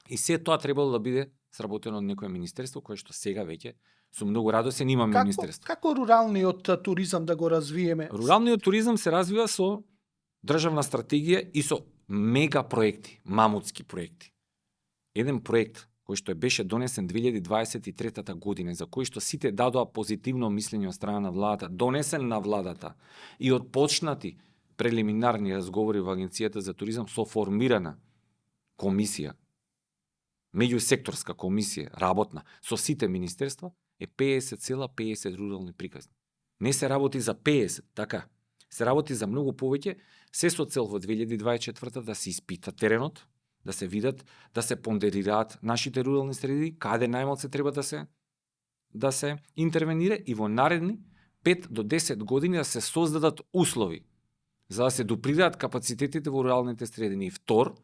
И се тоа требало да биде сработено од некое министерство, кое што сега веќе со многу радосен имаме министерство. Како руралниот туризам да го развиеме? Руралниот туризам се развива со државна стратегија и со мега проекти, мамутски проекти. Еден проект кој што беше донесен 2023 година, за кој што сите дадоа позитивно мислење од страна на владата, донесен на владата и отпочнати прелиминарни разговори во Агенцијата за туризам со формирана комисија, меѓусекторска комисија, работна, со сите министерства, е 50,50 рурални приказни. Не се работи за 50, така. Се работи за многу повеќе, се со цел во 2024 да се испита теренот, да се видат, да се пондерираат нашите рурални среди, каде најмалку треба да се интервенира и во наредни 5 до 10 години да се создадат услови за да се доприраат капацитетите во руралните средини. И втора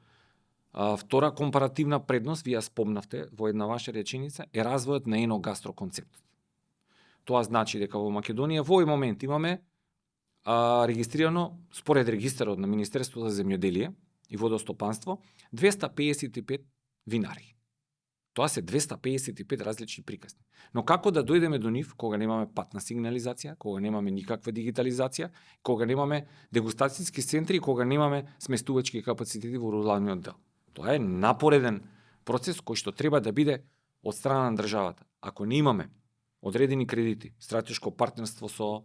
компаративна предност, вие спомнавте во една ваша реченица, е развојот на еногастроконцептот. Тоа значи дека во Македонија во овој момент имаме регистрирано, според регистарот на Министерството за земјоделие и водостопанство, 255 винари. Тоа се 255 различни приказни. Но како да дојдеме до нив кога немаме патна сигнализација, кога немаме никаква дигитализација, кога немаме дегустацијски центри и кога немаме сместувачки капацитети во руралниот дел? Тоа е напореден процес кој што треба да биде од страна на државата. Ако не имаме одредени кредити, стратешко партнерство со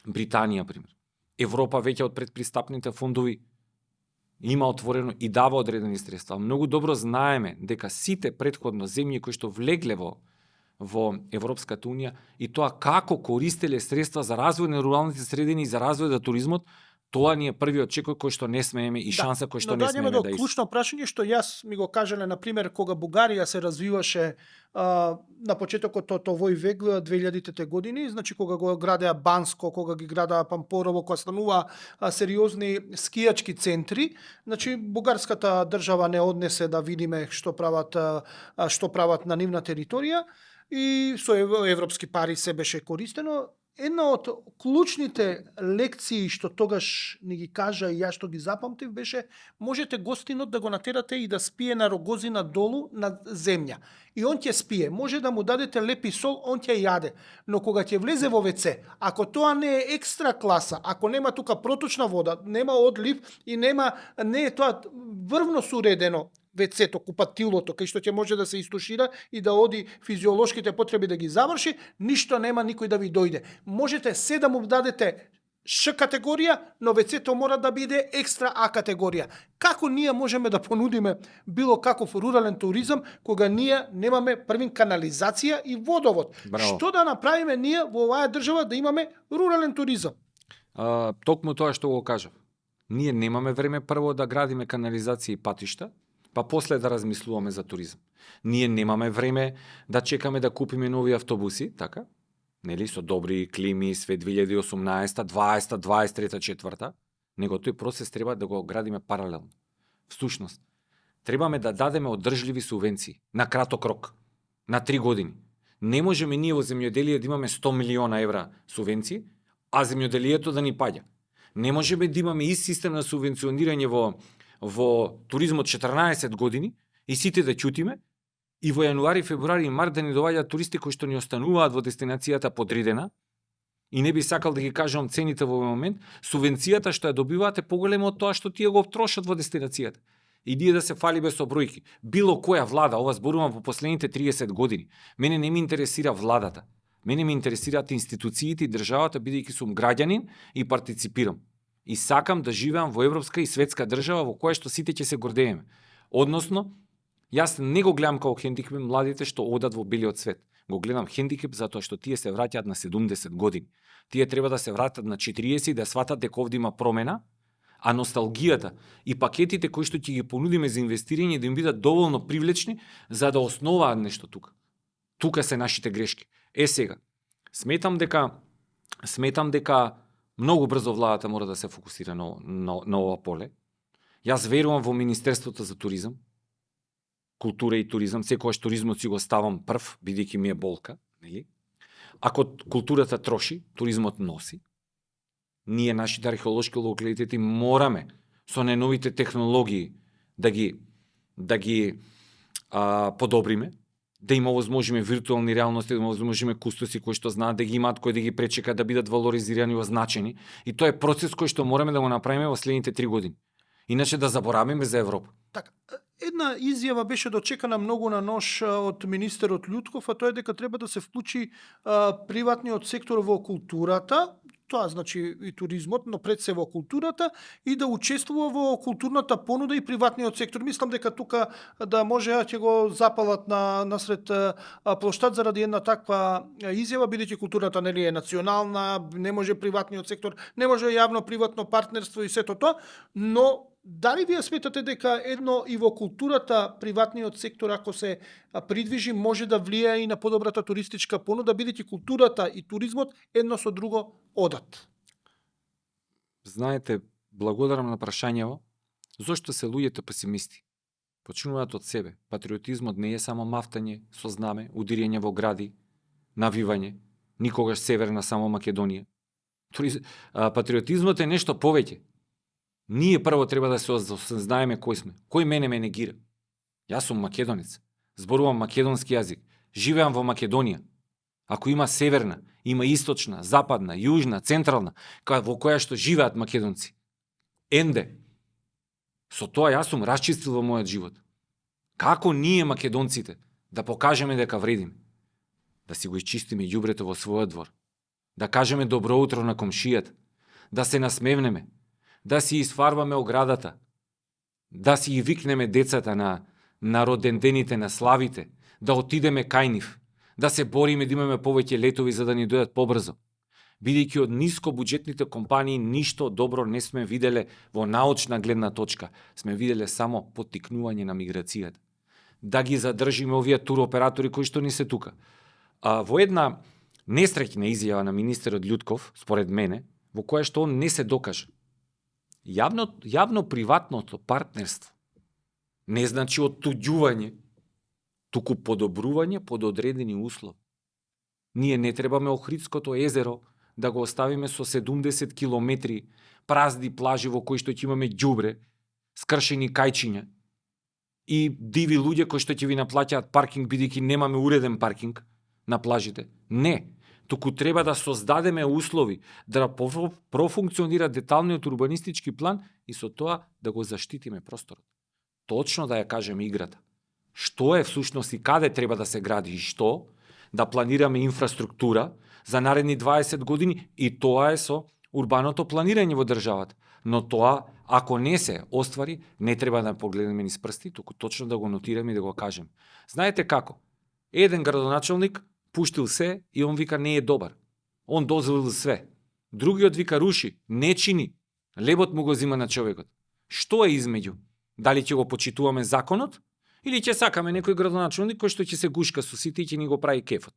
Британија, пример. Европа веќе од предпристапните фондови има отворено и дава одредени средства. Многу добро знаеме дека сите претходно земји кои што влегле во Европската унија и тоа како користеле средства за развој на руралните средини и за развој на туризмот, тоа ни е првиот чекор кој што не смееме и шанса кој што не смееме да до клучно прашање што јас ми го кажале, на пример, кога Бугарија се развиваше на почетокот од овој век, 2000-те години, значи кога го градеа Банско, кога ги градеа Пампорово, кога станува сериозни скијачки центри, значи бугарската држава не однесе да видиме што прават на нивна територија и со европски пари се беше користено. една од клучните лекции што тогаш ни ги кажа и ја што ги запамтив беше можете гостинот да го натерате и да спие на рогозина долу на земја. И он ќе спие. Може да му дадете леп и сол, он ќе јаде. Но кога ќе влезе во ВЦ, ако тоа не е екстра класа, ако нема тука проточна вода, нема одлив и не е тоа врвно суредено ВЦ-то, купатилото, кај што ќе може да се истушира и да оди физиолошките потреби да ги заврши, ништо нема никој да ви дојде. Можете се да му дадете Ш категорија, но ВЦ-то мора да биде екстра А категорија. Како ние можеме да понудиме било каков рурален туризам, кога ние немаме првин канализација и водовод? Браво. Што да направиме ние во оваа држава да имаме рурален туризам? Токму тоа што го кажав. Ние немаме време прво да градиме канализација и патишта, па после да размислуваме за туризам. Ние немаме време да чекаме да купиме нови автобуси, така? Нели, со добри клими, све 2018, 20, 23, 4, него тој процес треба да го градиме паралелно. Всушност, требаме да дадеме одржливи субвенции на краток рок, на 3 години. Не можеме ние во земјоделие да имаме 100 милиона евра субвенции, а земјоделието да ни паѓа. Не можеме да имаме ист систем на субвенционирање во туризмот 14 години и сите да ќутиме, и во јануари, февруари и март да ни доаѓаат туристи кои што ни остануваат во дестинацијата подредена, и не би сакал да ги кажам цените во овој момент, субвенцијата што ја добиваате поголема од тоа што тие го трошат во дестинацијата. И ние да се фалиме со бројки. Било која влада, ова зборувам во последните 30 години. Мене не ми интересира владата. Мене ми интересираат институциите и државата, бидејќи сум граѓанин и партиципирам. И сакам да живеам во европска и светска држава во која што сите ќе се гордееме. Односно, јас не го гледам како хендикеп младите што одат во белиот свет. Го гледам хендикеп затоа што тие се враќаат на 70 години. Тие треба да се вратат на 40 и да сватат дека овде има промена, а носталгијата и пакетите кои што ќе ги понудиме за инвестирање да им бидат доволно привлечни за да основаат нешто тука. Тука се нашите грешки. Сега, сметам дека многу брзо владата мора да се фокусира на ова поле. Јас верувам во Министерството за туризам, култура и туризам, секогаш туризмот си го ставам прв, бидејќи ми е болка, нели? Ако културата троши, туризмот носи. Ние, нашите археолошки локалитети, мораме со најновите технологии да ги подобриме, да има возможиме виртуални реалности, да има возможиме кустоси кои што знаат да ги имаат, кои да ги пречекат да бидат валоризирани и означени. И тоа е процес кој што мораме да го направиме во следните 3 години. Иначе да заборавиме за Европа. Така, една изјава беше дочекана многу на нож од министерот Љутков, а тоа е дека треба да се вклучи приватниот сектор во културата, тоа значи и туризмот, но пред се во културата и да учествува во културната понуда и приватниот сектор. Мислам дека тука да може ќе го запалат насред плоштад заради една таква изјава, бидејќи културата нели е национална, не може приватниот сектор, не може јавно-приватно партнерство и сето тоа, но дали вие сметате дека едно и во културата приватниот сектор ако се придвижи може да влијае и на подобрата туристичка понуда, бидејќи културата и туризмот едно со друго одат? Знаете, благодарам на прашањево, зошто се луѓето песимисти? Почнуваат од себе. Патриотизмот не е само мафтање со знаме, удирање во гради, навивање, никогаш северна само Македонија. Патриотизмот е нешто повеќе. Ние прво треба да се осознаеме кој сме. Кој мене ме негира? Јас сум македонец. Зборувам македонски јазик. Живеам во Македонија. Ако има северна, има источна, западна, јужна, централна, во која што живеат македонци. Енде. Со тоа јас сум расчистил во мојот живот. Како ние македонците да покажеме дека вредиме? Да си го исчистиме ѓубрето во својот двор. Да кажеме добро утро на комшијата. Да се насмевнеме. Да си изфарбаме оградата, да си ги викнеме децата на родендените, на славите, да отидеме кај нив, да се бориме да имаме повеќе летови за да ни дојдат побрзо. Бидејќи од ниско буџетните компании ништо добро не сме виделе во научна гледна точка, сме виделе само поттикнување на миграцијата. Да ги задржиме овие туроператори кои што ни се тука. Во една несреќна изјава на министерот Љутков, според мене, во која што он не се докажа. Јавно-приватното партнерство не значи оттуѓување, туку подобрување под одредени услови. Ние не требаме Охридското езеро да го оставиме со 70 километри празни плажи во кои што ќе имаме ѓубре, скршени кајчиња и диви луѓе кои што ќе ви наплаќаат паркинг бидејќи немаме уреден паркинг на плажите? Не. Туку треба да создадеме услови да профункционира деталниот урбанистички план и со тоа да го заштитиме просторот. Точно да ја кажеме играта. Што е всушност и каде треба да се гради и што, да планираме инфраструктура за наредни 20 години и тоа е со урбаното планирање во државата. Но тоа, ако не се оствари, не треба да погледнеме низ прсти, туку точно да го нотираме и да го кажеме. Знаете како? Еден градоначалник пуштил се и он вика не е добар. Он дозволил све. Другиот вика руши, не чини. Лебот му го зима на човекот. Што е измеѓу? Дали ќе го почитуваме законот или ќе сакаме некој градоначалник кој што ќе се гушка со сите и ќе ни го прави кефот?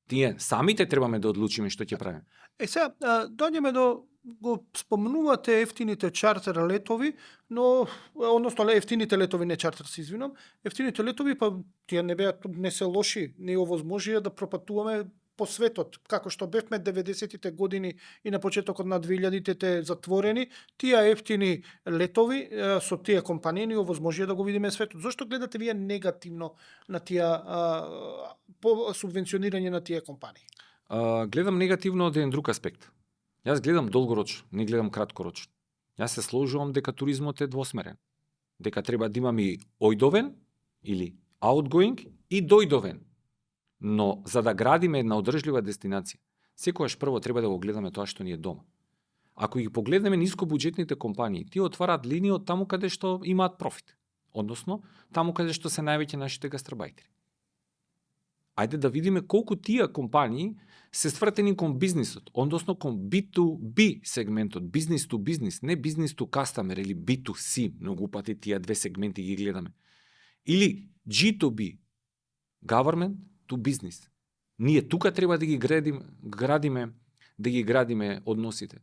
Тие самите требаме да одлучиме што ќе правиме. Сега, доаѓаме до го спомнувате ефтините чартер летови, но односно ефтините летови, не чартер, се извинам. Ефтините летови па тие не се лоши, не овозможија да пропатуваме по светот, како што бевме 90-тите години и на почетокот на 2000-тите затворени, тие ефтини летови со тие компании ни овозможија да го видиме светот. Зошто гледате вие негативно на тие по субвенционирање на тие компании? Гледам негативно од еден друг аспект. Јас гледам долгорочно, не гледам краткорочно. Јас се сложувам дека туризмот е двосмерен. Дека треба да имаме и ојдовен или outgoing и дојдовен. Но за да градиме една одржлива дестинација, секогаш прво треба да го гледаме тоа што ни е дома. Ако ги погледнеме нискобуџетните компании, тие отвараат линии од таму каде што имаат профит. Односно, таму каде што се највеќе нашите гастарбајтери. Ајде да видиме колку тие компании се свртени кон бизнисот, односно кон B2B сегментот, business to business, не business to customer или B2C, многу пати тие две сегменти ги гледаме. Или G2B, government to business. Ние тука треба да ги градиме односите.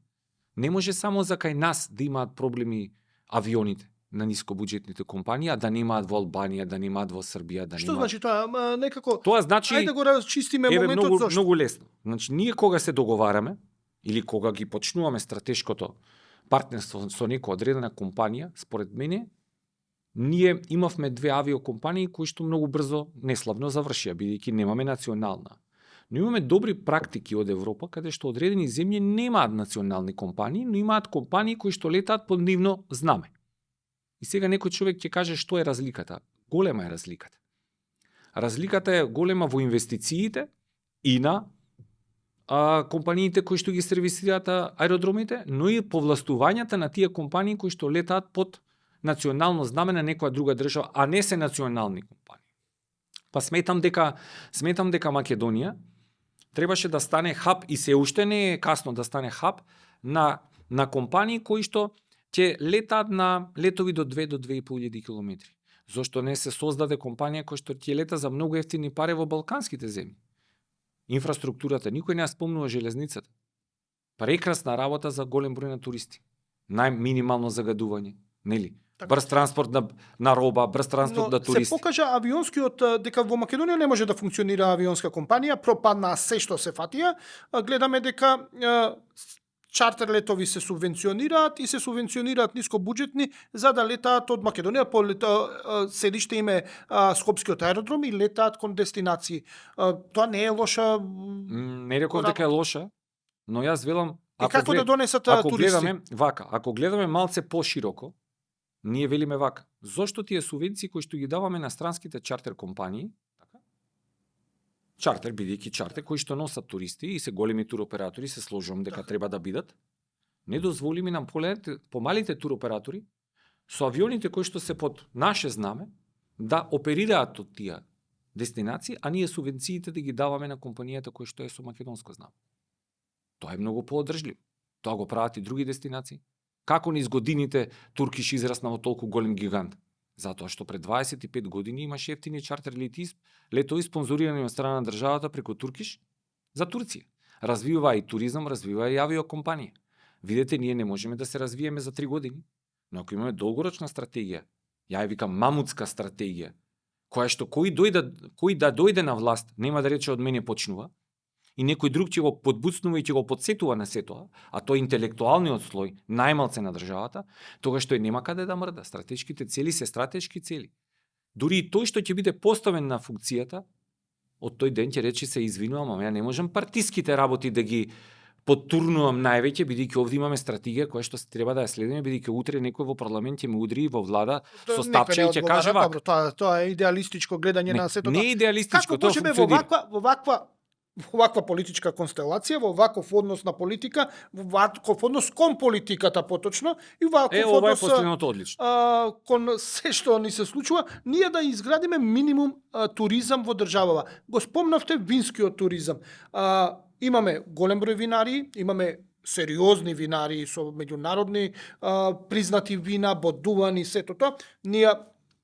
Не може само за кај нас да имаат проблеми авионите на нискобуџетните компании, а да немаат во Албанија, да немаат во Србија, да Што немаат... значи тоа? Некако Тоа значи ајде да го расчистиме моментот многу, зошто. многу лесно. Значи ние кога се договараме или кога ги почнуваме стратешкото партнерство со некоја одредена компанија, според мене ние имавме две авиокомпании кои што многу брзо неславно завршија бидејќи немаме национална. Но имаме добри практики од Европа каде што одредени земји немаат национални компании, но имаат компании кои што летаат под нивно знаме. И сега некој човек ќе каже што е разликата. Голема е разликата. Разликата е голема во инвестициите и на компаниите кои што ги сервисираат аеродромите, но и повластувањата на тие компании кои што летаат под национално знаме на некоја друга држава, а не се национални компании. Па сметам дека Македонија требаше да стане хаб и се уште не е касно да стане хаб на компании кои што ќе летаат на летови до 2 до 2.500 километри. Зошто не се создаде компанија која што ќе лета за многу ефтини пари во балканските земји? Инфраструктурата, никој не ја спомнува железницата. Прекрасна работа за голем број на туристи. Најминимално загадување, нели? Брз транспорт на роба, брз транспорт на туристи. Се покажа авионскиот дека во Македонија не може да функционира авионска компанија, пропадна се што се фатија. Гледаме дека чартер летови се субвенционираат и се субвенционираат нискобуџетни за да летаат од Македонија по седиште име Скопскиот аеродром и летаат кон дестинации. Тоа не е лоша. Не реков дека е лоша, но јас велам како да донесат туристи? Ако гледаме малце пошироко, ние велиме вака. Зошто тие субвенции кои што ги даваме на странските чартер компании, чартер бидејќи чартер кои што носат туристи и се големи туроператори, се сложувам дека треба да бидат, не дозволиме нам помалите туроператори со авионите кои што се под наше знаме да оперираат од тие дестинации, а ние субвенциите да ги даваме на компанијата кои што е со македонско знаме. Тоа е многу поодржливо. Тоа го прават и други дестинации. Како низ годините Туркиш израсна во толку голем гигант? Затоа што пред 25 години имаше ефтини чартер летови спонзорирани од страна на државата преку Туркиш за Турција. Развива и туризам, развива и авиокомпанија. Видете, ние не можеме да се развиеме за 3 години, но ако имаме долгорочна стратегија, ја ја викам мамутска стратегија, која што кој да дојде на власт, нема да рече од мене почнува, и некој друг ќе го подбуцнува и ќе го подсетува на сето, а тој интелектуалниот слој, најмалце на државата, тогаш тој нема каде да мрда. Стратешките цели се стратешки цели. Дури и тој што ќе биде поставен на функцијата, од тој ден ќе рече се извинувам, ама ја не можам партиските работи да ги подтурнувам највеќе, бидејќи овде имаме стратегија која што се треба да ја следиме, бидејќи утре некој во парламент ќе ме удри во влада со стапче и ќе каже вака. Добро, тоа е идеалистичко гледање на сето. Не е идеалистичко, како тоа можеме функционира. во ваква политичка констелација, во ваков однос на политика, во ваков однос кон политиката поточно и ваков ова е однос последното одлично. кон се што ни се случува, ние да изградиме минимум туризам во државава. Го спомнавте винскиот туризам. Имаме голем број винари, имаме сериозни винари со меѓународни признати вина, бодувани, сето тоа. Ние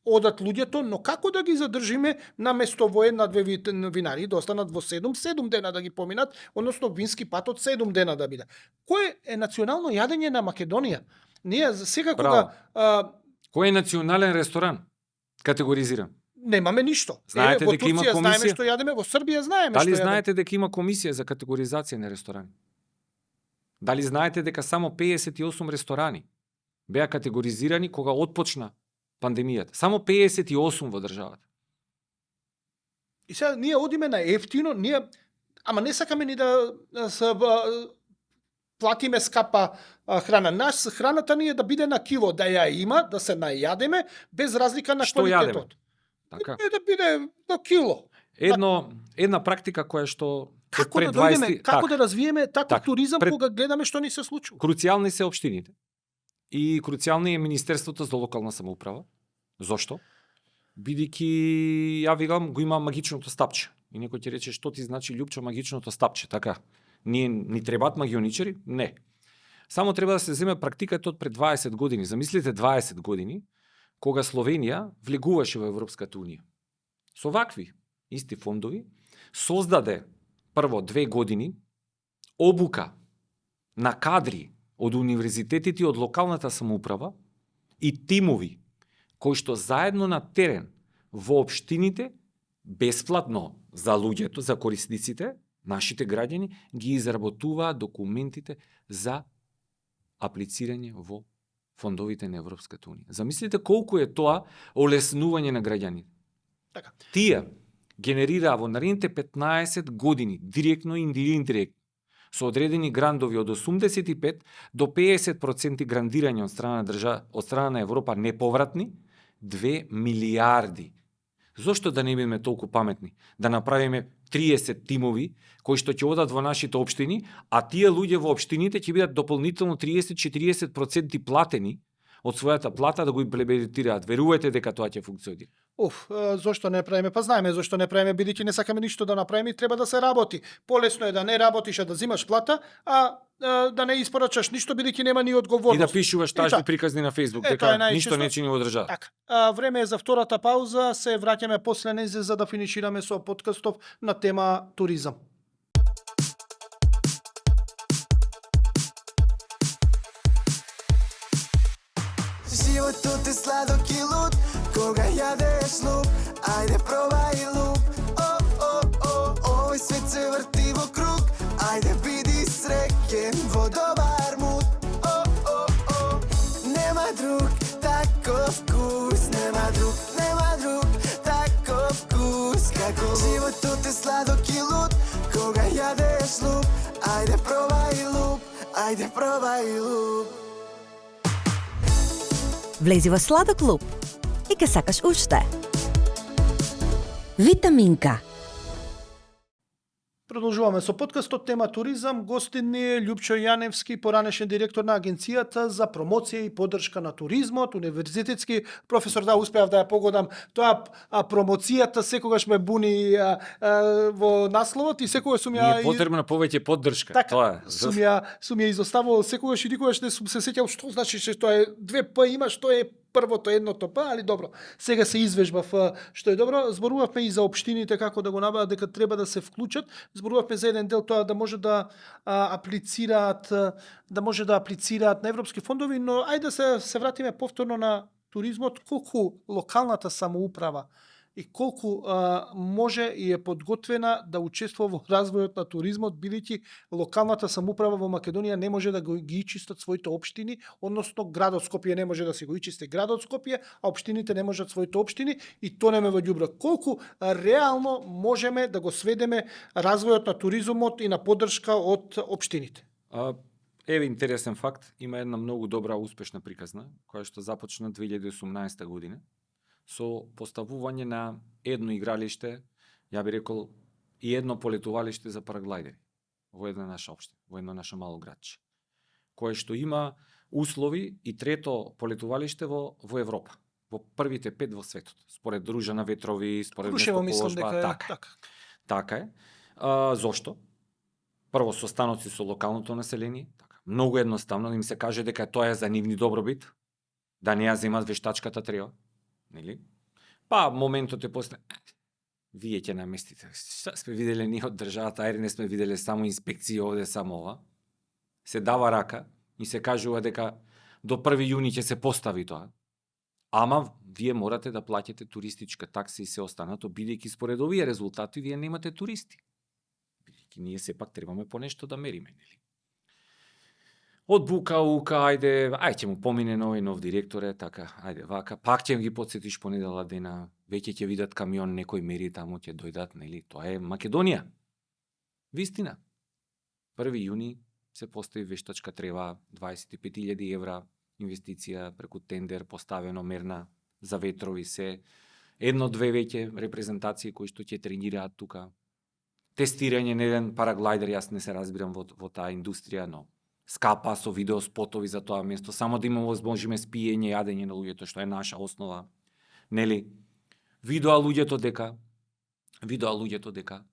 одат луѓето, но како да ги задржиме на место во една-две винари, да останат во 7 дена да ги поминат, односно вински пат од 7 дена да биде. Кој е национално јадење на Македонија? Ние сега кога Кој е национален ресторан? Категоризиран. Немаме ништо. Знаете во дека има Турција знаеме комисија? што јадеме, во Србија знаеме Дали што знаете дека има комисија за категоризација на ресторани? Дали знаете дека само 58 ресторани беа категоризирани кога отпочна пандемијата? Само 58 во државата. И сега ние одиме на ефтино, ама не сакаме ни да платиме скапа храна. Храната ни е да биде на кило, да ја има, да се најадеме, без разлика на Што јадеме? квалитетот. Така. Да биде на кило. Една практика која што Како пред да дојдеме, 20 како да развиеме таков така. туризам кога гледаме што ни се случува? Круцијални се општините. И круцијални е Министерството за локална самоуправа. Зошто? Бидејќи ја викам го има магичното стапче. И некој ќе рече што ти значи Лјупчо магичното стапче, така? Ние ни требаат магионичари? Не. Само треба да се земе практиката од пред 20 години. Замислите 20 години кога Словенија влегуваше во Европската унија. Со вакви исти фондови создаде прво 2 години обука на кадри од универзитетите и од локалната самоуправа и тимови кои што заедно на терен во општините бесплатно за луѓето, за корисниците, нашите граѓани, ги изработуваат документите за аплицирање во фондовите на Европската унија. Замислите колку е тоа олеснување на граѓаните. Така. Тие генерираа во наредните 15 години, директно или индиректно, со одредени грандови од 85 до 50% грандирање од страна на Европа неповратни, 2 милиарди. Зошто да не бидеме толку паметни? Да направиме 30 тимови кои што ќе одат во нашите општини, а тие луѓе во општините ќе бидат дополнително 30-40% платени од својата плата да го имплементираат. Верувајте дека тоа ќе функционира. Зошто не правиме? Па знаеме зошто не правиме, бидејќи не сакаме ништо да направиме и треба да се работи. Полесно е да не работиш, а да зимаш плата, а да не испорачаш ништо, бидејќи нема ни одговорност. И да пишуваш тажни приказни на Facebook, дека ништо не чини во држава. Така. Време е за втората пауза, се враќаме после нејзе за да финишираме со подкастов на тема туризам. Животот е сладок и луд, кога јадеш луп, ајде пробај луп. Овој свет се врти во круг, ајде биди среќен во добар муд. Нема друг таков вкус, нема друг таков вкус, како животот е сладок и луд, кога јадеш луп, ајде пробај луп, ајде пробај луп. Влези во Сладок клуб и ке сакаш уште. Витаминка. Продолжуваме со подкастот тема туризам. Гостин ни е Лјупчо Јаневски, поранешен директор на Агенцијата за промоција и поддршка на туризмот, универзитетски професор. Да, успеав да ја погодам. Тоа промоцијата секогаш ме буни во насловот и секогаш сум ја... Ни е потребна повеќе поддршка. Така, Тоа е. сум ја изоставувал секогаш и никогаш не сум се сеќал што значи што тоа е 2 П има, што е првото едното П, али добро. Сега се извежбав што е добро. Зборувавме и за општините како да го набават, дека треба да се вклучат. Зборувавме за еден дел тоа да може да аплицираат на европски фондови, но ајде да се вратиме повторно на туризмот, колку локалната самоуправа и колку може и е подготвена да учествува во развојот на туризмот, бидејќи локалната самоуправа во Македонија не може да ги ичистат своите општини, односно градот Скопје не може да си го ичисти градот Скопје, а општините не можат своите општини и тонеме во ѓубро. Колку реално можеме да го сведеме развојот на туризмот и на поддршка од општините? Еве интересен факт, има една многу добра успешна приказна, која што започна 2018 година, со поставување на едно игралиште, ја би рекол, и едно полетувалиште за параглајдери во една наша општина, во едно наше мало градче, кое што има услови и трето полетувалиште во Европа, во првите 5 во светот, според Дружа на ветрови, според местоположба, така е. Зошто? Прво со станоци со локалното население, многу едноставно, им се каже дека тоа е за нивни добробит, да не ја земат вештачката трева, нели? Па моментот е после, вие ќе наместите. Што сме виделе ние од државата, ајде не сме виделе само инспекција овде, само ова. Се дава рака и се кажува дека до 1 јуни ќе се постави тоа. Ама вие морате да плаќате туристичка такса и се останато, бидејќи според овие резултати вие немате туристи. Бидејќи ние сепак требаме по нешто да мериме, нели? Од бука, ајде ќе му помине нов директор е, така, ајде вака, пак ќе ги подсетиш понедела дена, веќе ќе видат камион, некој мери таму, ќе дојдат, нели, тоа е Македонија. Вистина. 1 јуни се постави вештачка трева, 25.000 евра инвестиција преку тендер, поставено мерна за ветрови се, 1-2 веќе репрезентации кои што ќе тренираат тука, тестирање на еден параглајдер, јас не се разбирам во таа индустрија, но скапа со видео спотови за тоа место, само да има возможиме спиење, јадење на луѓето, што е наша основа. Нели? Видоа луѓето дека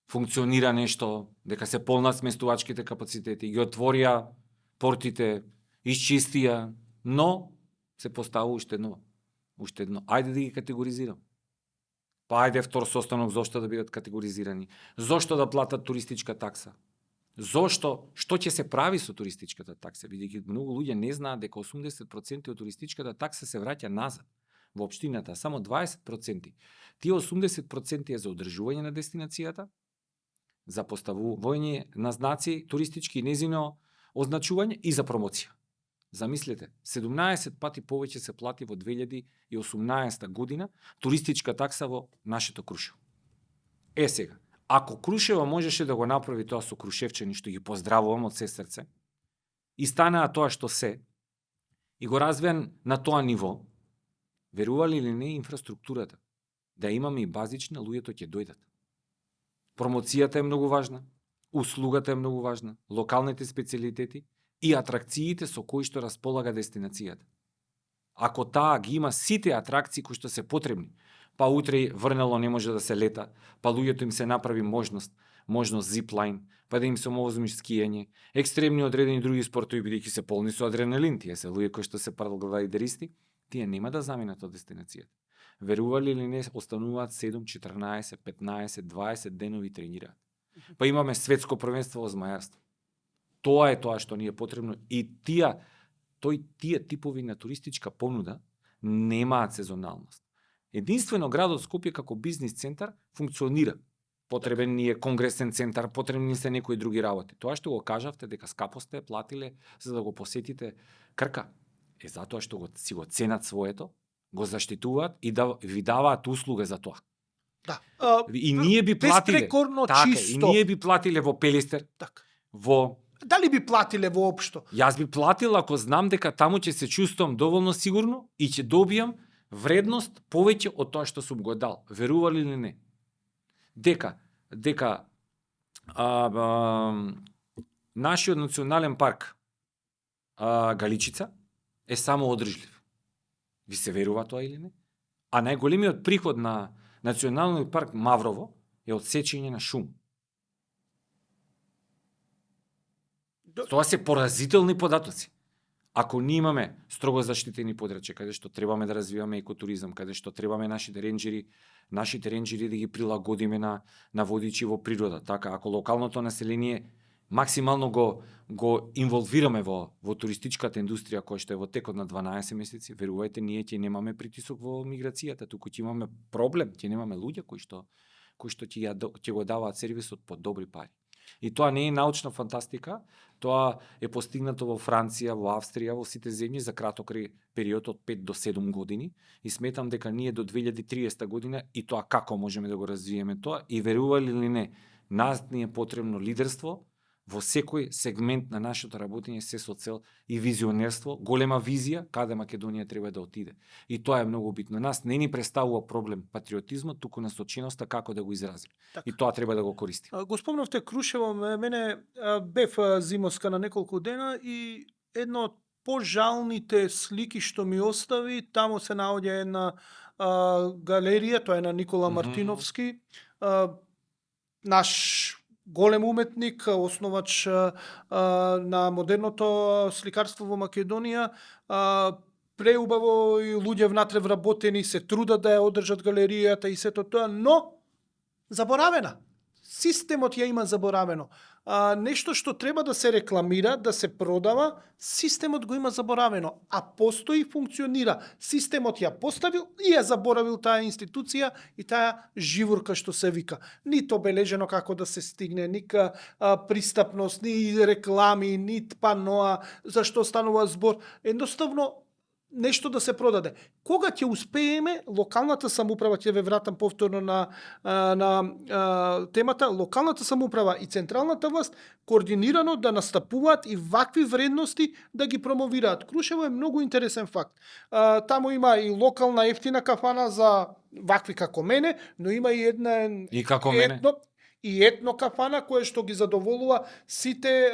функционира нешто, дека се полнат сместувачките капацитети, ги отворија портите, исчистија, но се поставува уште едно. Ајде да ги категоризирам. Па ајде втор состанок, зошто да бидат категоризирани? Зошто да платат туристичка такса? Зошто? Што ќе се прави со туристичката такса? Бидејќи многу луѓе не знаат дека 80% од туристичката такса се враќа назад во општината, само 20%. Тие 80% е за одржување на дестинацијата, за поставување на знаци туристички и незино означување и за промоција. Замислете, 17 пати повеќе се плати во 2018 година туристичка такса во нашето Крушево. Сега, ако Крушево можеше да го направи тоа со крушевчани, што ги поздравувам од се срце, и станаа тоа што се, и го развијан на тоа ниво, верували или не инфраструктурата, да имаме и базична, луѓето ќе дојдат. Промоцијата е многу важна, услугата е многу важна, локалните специјалитети и атракциите со кои што располага дестинацијата. Ако таа ги има сите атракции кои што се потребни, па утре врнало не може да се лета, па луѓето им се направи можност зиплайн, па да им се омовозми скијање, екстремни одредени други спортови, бидејќи се полни со адреналин, тие се луѓе кои што се параглајдеристи, тие нема да заминат од дестинацијата. Верували или не, остануваат 7, 14, 15, 20 денови тренираат. Па имаме светско првенство во змајарство. Тоа е тоа што ни е потребно и тие типови на туристичка понуда немаат сезоналност. Единствено градот Скопје како бизнис центар функционира. Потребен ни е конгресен центар, потребни се некои други работи. Тоа што го кажавте дека скапо сте платиле за да го посетите Крка, е затоа што си го ценат своето, го заштитуваат и да ви даваат услуга за тоа. Да. И ние би платиле. Беспрекорно чисто. И ние би платиле во Пелистер. Так. Во Дали би платиле воопшто? Јас би платил ако знам дека таму ќе се чувствувам доволно сигурно и ќе добијам вредност повеќе од тоа што сум го дал. Верували или не? Дека нашиот национален парк Галичица е само одржлив. Ви се верува тоа или не? А најголемиот приход на националниот парк Маврово е од сечење на шум. Тоа се поразителни податоци. Ако ние имаме строго заштитени подрачја, каде што требаме да развиваме екотуризам, каде што требаме нашите ренџери да ги прилагодиме на водичи во природа, така, ако локалното население максимално го инволвираме во туристичката индустрија која што е во текот на 12 месеци, верувајте, ние ќе немаме притисок во миграцијата, туку ќе имаме проблем, ќе немаме луѓе кои што ќе го даваат сервисот по добри пари. И тоа не е научна фантастика, тоа е постигнато во Франција, во Австрија, во сите земји за краток период од 5 до 7 години и сметам дека ние до 2030 година и тоа како можеме да го развиеме тоа и верували или не, нас ни е потребно лидерство во секој сегмент на нашето работење, се со цел и визионерство, голема визија каде Македонија треба да отиде. И тоа е многу битно. Нас не ни представува проблем патриотизмот, туку насоченоста како да го изразиме. Така. И тоа треба да го користиме. Го спомнавте Крушево, мене бев зимоска на неколку дена и едно од пожалните слики што ми остави, таму се наоѓа една галерија, тоа е на Никола Мартиновски, наш голем уметник, основач на модерното сликарство во Македонија, преубаво и луѓе внатре вработени се трудат да ја одржат галеријата и сето тоа, но заборавена. Системот ја има заборавено. Нешто што треба да се рекламира, да се продава, системот го има заборавено, а постои и функционира. Системот ја поставил и ја заборавил таа институција и таа живурка што се вика. Нито обележено како да се стигне, ни пристапност, ни реклами, ни паноа, зашто станува збор. Едноставно, нешто да се продаде. Кога ќе успееме, локалната самоуправа, ќе ве вратам повторно на темата, локалната самоуправа и централната власт координирано да настапуваат и вакви вредности да ги промовираат. Крушево е многу интересен факт. Таму има и локална ефтина кафана за вакви како мене, но има и една И како мене. етно кафана која што ги задоволува сите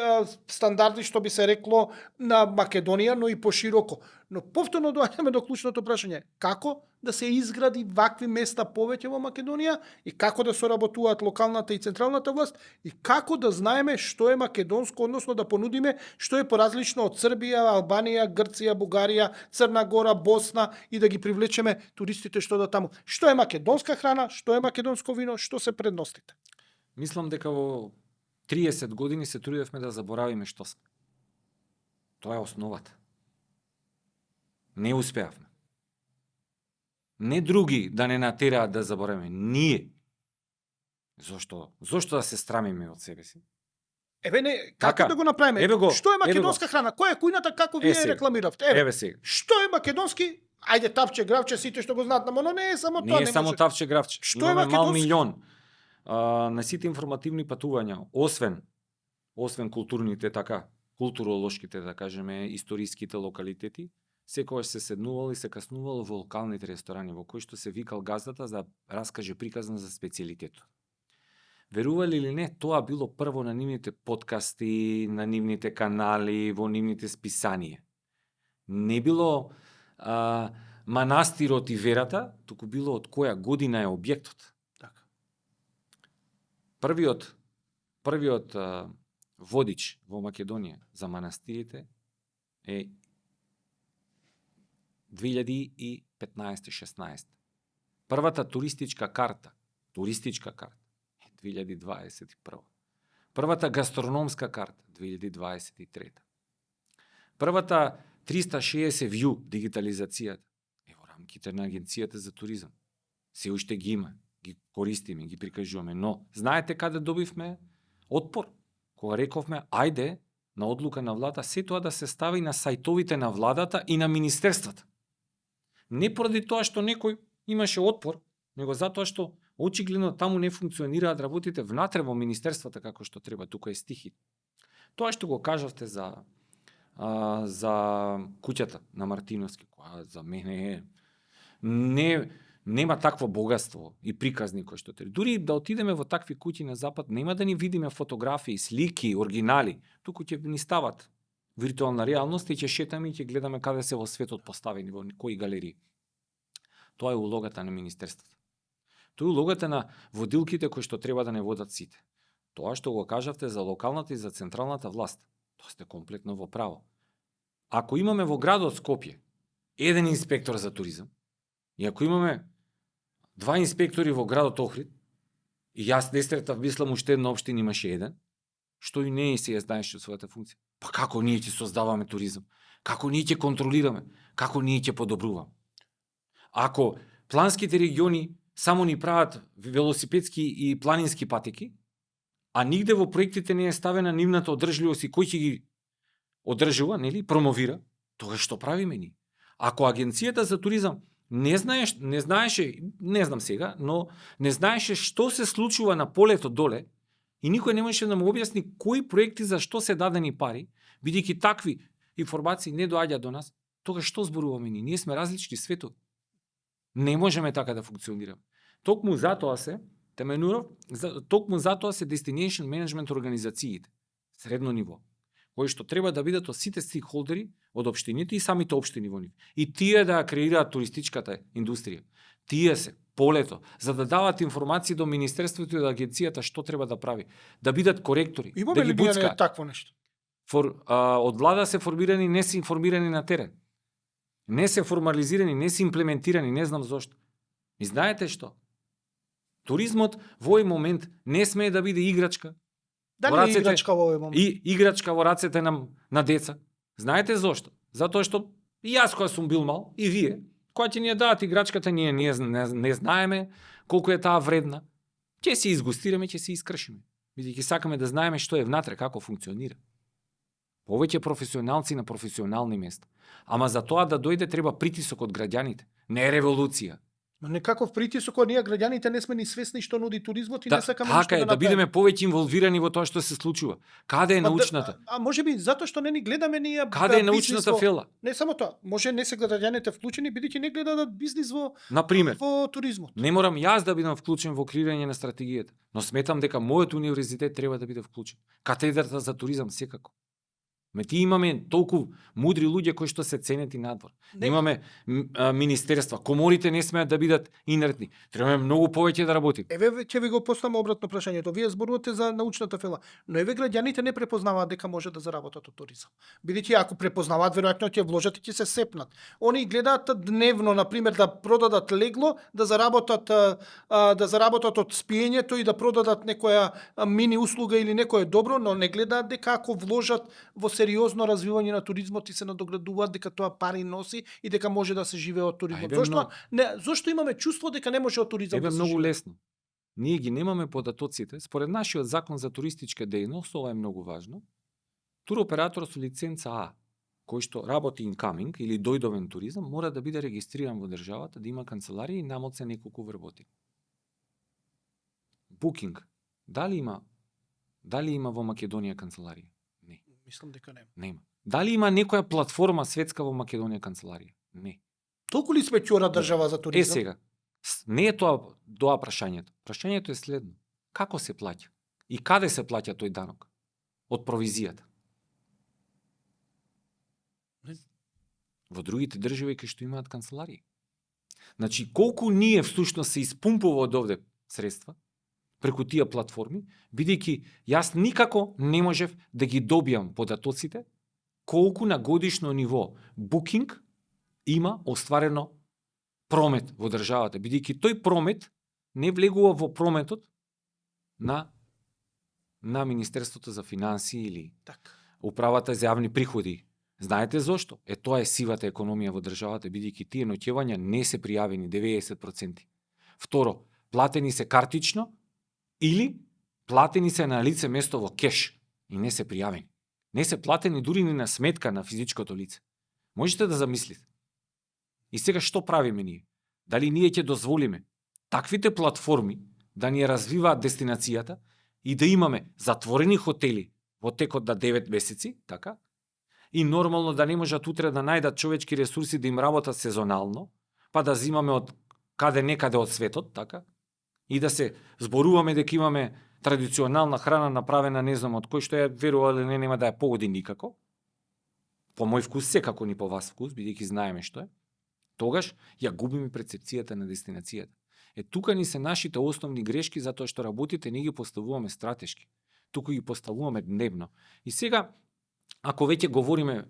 стандарди што би се рекло на Македонија, но и пошироко. Но повторно доаѓаме до клучното прашање: како да се изгради вакви места повеќе во Македонија и како да соработуваат локалната и централната власт и како да знаеме што е македонско, односно да понудиме што е поразлично од Србија, Албанија, Грција, Бугарија, Црна Гора, Босна и да ги привлечеме туристите што да таму. Што е македонска храна, што е македонско вино, што се предностите? Мислам дека во 30 години се трудевме да заборавиме што сме. Тоа е основата. Не успеавме. Не други да не натераат да заборавиме, ние. Зошто? Зошто да се страмиме од себе си? Еве не, како Така, да го направиме? еве го, Што е еве македонска храна? Која е кујната како вие сега. рекламиравте? Еве сега. Што е македонски? Ајде тапче, гравче, сите што го знаат, но не е само тоа. Не е само тавче гравче. Што е Имаме мал македонски? милион. На сите информативни патувања, освен културните така, културолошките, да кажеме, историските локалитети, секогаш се седнувал и се каснувал во локалните ресторани, во кои што се викал газдата за да раскаже приказна за специјалитетот. Верували или не, тоа било прво на нивните подкасти, на нивните канали, во нивните списанија. Не било манастирот и верата, туку било од која година е објектот. Така. Првиот водич во Македонија за манастирите е 2015-16. Првата туристичка карта е 2021. Првата гастрономска карта 2023. Првата 360 view дигитализацијата е во рамките на Агенцијата за туризам. Се уште ги има, ги користиме, ги прикажуваме, но знаете каде добивме отпор? Кога рековме, ајде, на одлука на владата, се тоа да се стави на сајтовите на владата и на министерствата. Не поради тоа што некој имаше отпор, него затоа што очигледно таму не функционираат работите внатре во министерствата како што треба, тука е стихи. Тоа што го кажавте за куќата на Мартиновски, која за мене нема такво богатство и приказни кои што треба. Дури да отидеме во такви куќи на запад, нема да ни видиме фотографии, слики, оригинали, туку ќе ни стават виртуална реалност и ќе шетаме и ќе гледаме каде се во светот поставени, во кои галерии. Тоа е улогата на министерството. Тоа е улогата на водилките кои што треба да не водат сите. Тоа што го кажавте за локалната и за централната власт, тоа сте комплетно во право. Ако имаме во градот Скопје еден инспектор за туризам, и ако имаме 2 инспектори во градот Охрид, и јас не сретав, мислам уште една општина имаше еден, што и не се ја знаеше својата функција. Па како ние ќе создаваме туризам? Како ние ќе контролираме? Како ние ќе подобруваме? Ако планските региони само ни прават велосипедски и планински патеки, а нигде во проектите не е ставена нивната одржливост и кој ќе ги одржува, нели, промовира, тогаш што правиме ни? Ако агенцијата за туризам не знаеше, не знам сега, но не знаеше што се случува на полето доле и никој не можеше да му објасни кои проекти за што се дадени пари, бидејќи такви информации не доаѓаат до нас, тогаш што зборуваме ни? Ние сме различни светови. Не можеме така да функционираме. Токму затоа се destination management организациите, средно ниво, кои што треба да бидат од сите стейкхолдери, од општините и самите општини во нив. И тие да креираат туристичката индустрија. Тие се полето, за да дават информации до Министерството и до агенцијата што треба да прави, да бидат коректори, Имаме да ги ли ние буцкаат. такво нешто? Од влада се формирани, не се информирани на терен. Не се формализирани, не се имплементирани, не знам зошто. И знаете што? Туризмот во овој момент не смее да биде играчка. Дали Во е рацете- играчка во овој момент? И играчка во рацете на деца. Знаете зошто? Затоа што и јас кога сум бил мал, и вие, кога ќе ни ја дадат играчката, ние не знаеме колку е таа вредна. Ќе се изгустираме, ќе се искршиме. Бидејќи сакаме да знаеме што е внатре, како функционира. Повеќе професионалци на професионални места. Ама за тоа да дојде треба притисок од граѓаните, не револуција. Ма некаков притисок, кога ние граѓаните не сме ни свесни што нуди туризмот и не сакаме ништо така е, да направиме. бидеме повеќе инволвирани во тоа што се случува. Каде е научната? А може би затоа што не ни гледаме ние Каде е бизнис научната во- фела? Не само тоа, може не се граѓаните вклучени бидејќи не гледаат бизнис во Например, туризмот. не морам јас да бидам вклучен во креирање на стратегијата, но сметам дека мојот универзитет треба да биде вклучен. Катедрата за туризам секако. Ти имаме толку мудри луѓе кои што се ценети надвор. Не. Имаме министерства, коморите не смеат да бидат инертни. Требаме многу повеќе да работим. Еве ќе ви го поставам обратно прашањето. Вие зборувате за научната фела, но еве граѓаните не препознаваат дека може да заработат од туризам. Бидејќи ако препознаваат, веројатно ќе вложат и ќе се сепнат. Они гледаат дневно, на пример, да продадат легло, да заработат од спиењето и да продадат некоја мини услуга или некое добро, но не гледаат дека ако вложат во сериозно развивање на туризмот и се надоградуваат дека тоа пари носи и дека може да се живее од туризмот. Зошто имаме чувство дека не може од туризам да се многу живее? лесно. Ние ги немаме податоците. Според нашиот закон за туристичка дејност, ова е многу важно. Туроператор со лиценца А, кој што работи incoming или дојдовен туризам, мора да биде регистриран во државата, да има канцеларија и намоце неколку вработи. Booking. Дали има во Македонија канцеларија? Не. Мислам дека не. Нема. Дали има некоја платформа светска во Македонија канцеларија? Не. Толку ли сме ќора држава за туризам? Сега, не е тоа прашањето. Прашањето е следно. Како се плаќа? И каде се плаќа тој данок? Од провизијата. Во другите држави кај што имаат канцеларии. Значи, колку ние всушност се испумпува од овде средства, преку тие платформи, бидејќи јас никако не можев да ги добијам податоците, колку на годишно ниво Booking има остварено промет во државата, бидејќи тој промет не влегува во прометот на Министерството за финансии или Така. Управата за јавни приходи. Знаете зошто? Тоа е сивата економија во државата, бидејќи тие ноќевања не се пријавени 90%. Второ, платени се картично или платени се на лице место во кеш и не се пријавени. Не се платени дури ни на сметка на физичкото лице. Можете да замислите. И сега што правиме ние? Дали ние ќе дозволиме таквите платформи да ни развиваат дестинацијата и да имаме затворени хотели во текот на 9 месеци, така? И нормално да не можат утре да најдат човечки ресурси да им работат сезонално, па да зимаме од некаде од светот, така? И да се зборуваме дека имаме традиционална храна направена не знам од кој што ја верувале не нема да ја погоди никако. По мој вкус секако ни по вас вкус, бидејќи знаеме што е. Тогаш ја губиме перцепцијата на дестинацијата. Тука ни се нашите основни грешки затоа што работите не ги поставуваме стратешки. Туку ги поставуваме дневно. И сега, ако веќе говориме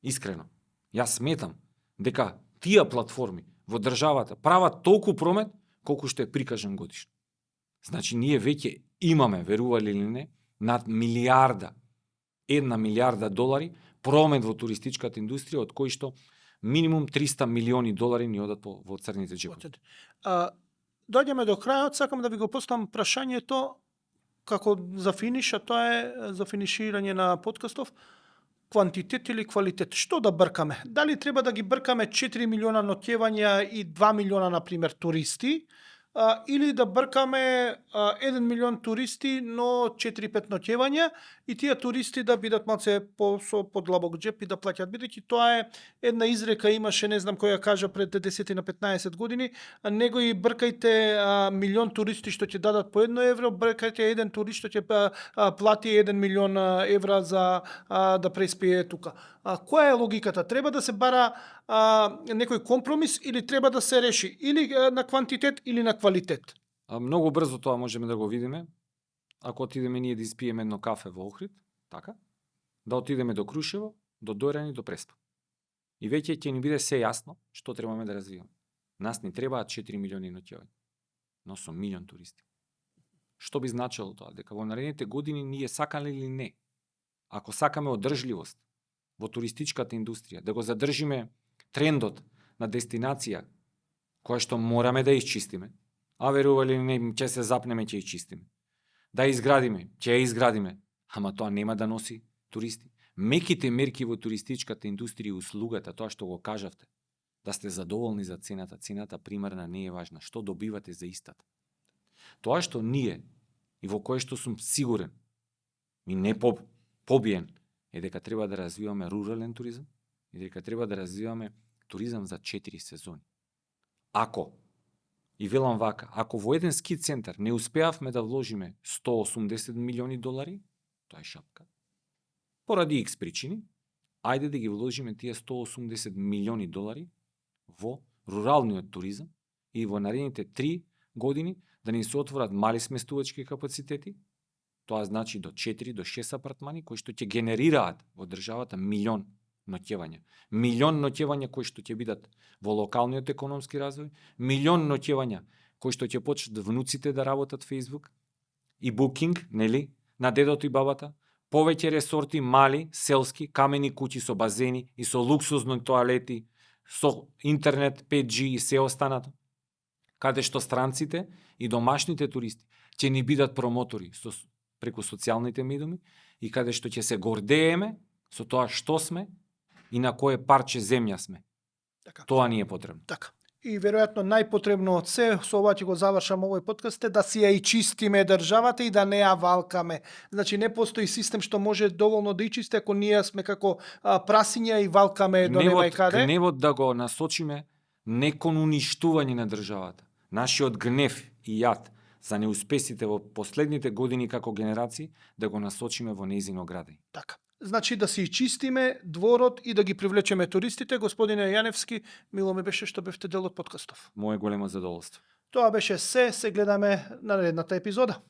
искрено, јас сметам дека тие платформи во државата прават толку промет колку што е прикажан годишно. Значи, ние веќе имаме, верували или не, над милиарда, 1 милиарда долари промет во туристичката индустрија, од кои што минимум 300 милиони долари ни одат во црните џепови. Доаѓаме до крајот, сакам да ви го поставам прашањето како за финиш, а тоа е за финиширање на подкастов. Квантитет или квалитет? Што да бркаме? Дали треба да ги бркаме 4 милиона ноќевања и 2 милиона, например, туристи, или да бркаме 1 милион туристи, но 4-5 ноќевања и тие туристи да бидат малце со подлабок джеп и да плаќаат, бидејќи тоа е една изрека, имаше, не знам кој ја кажа пред 10 на 15 години, него и бркајте милион туристи што ќе дадат по 1 евро, бркајте еден турист што ќе плати 1 милион евра за да преспие тука. Која е логиката? Треба да се бара некој компромис или треба да се реши или на квантитет или на квалитет? Многу брзо тоа можеме да го видиме. Ако отидеме ние да испиеме едно кафе во Охрид, така, да отидеме до Крушево, до Дојран и до Преспа. И веќе ќе ни биде се јасно што требаме да развиваме. Нас ни требаат 4 милиони ноќевања, но со милион туристи. Што би значило тоа? Дека во наредните години ние сакаме или не, ако сакаме одржливост во туристичката индустрија, да го задржиме трендот на дестинација која што мораме да исчистиме, а верували или не, ќе се запнеме, ќе исчистиме. Да изградиме, ќе ја изградиме, ама тоа нема да носи туристи. Меките мерки во туристичката индустрија и услугата, тоа што го кажавте, да сте задоволни за цената, цената примарна не е важна, што добивате за истата. Тоа што ние, и во кое што сум сигурен, и не побиен, е дека треба да развиваме рурален туризам и дека треба да развиваме туризам за 4 сезони. Ако, и велам вака, ако во еден ски центар не успеавме да вложиме 180 милиони долари, тоа е шапка. Поради X причини, ајде да ги вложиме тие 180 милиони долари во руралниот туризам и во наредните 3 години да ни се отворат мали сместувачки капацитети, тоа значи до 4 до 6 апартмани кои што ќе генерираат во државата милион ноќевања. Милион ноќевања кои што ќе бидат во локалниот економски развој, милион ноќевања кои што ќе почнат внуците да работат Facebook и Booking, нели, на дедото и бабата, повеќе ресорти, мали, селски, камени куќи со базени и со луксузни тоалети, со интернет, 5G и се останато, каде што странците и домашните туристи ќе ни бидат промотори преку социјалните медиуми и каде што ќе се гордееме со тоа што сме и на кое парче земја сме. Така. Тоа ни е потребно. Така. И веројатно најпотребно од се, со ова ќе го завршам овој подкаст, е да си ја и чистиме државата и да не ја валкаме. Значи не постои систем што може доволно да и чисти ако ние сме како прасиња и валкаме до нема и каде. Гневот да го насочиме не кон уништување на државата. Нашиот гнев и јад за неуспесите во последните години како генерации да го насочиме во нејзино градење. Така. Значи да си чистиме дворот и да ги привлечеме туристите. Господине Јаневски, мило ми беше што бевте дел од подкастов. Моје големо задоволство. Тоа беше се гледаме на наредната епизода.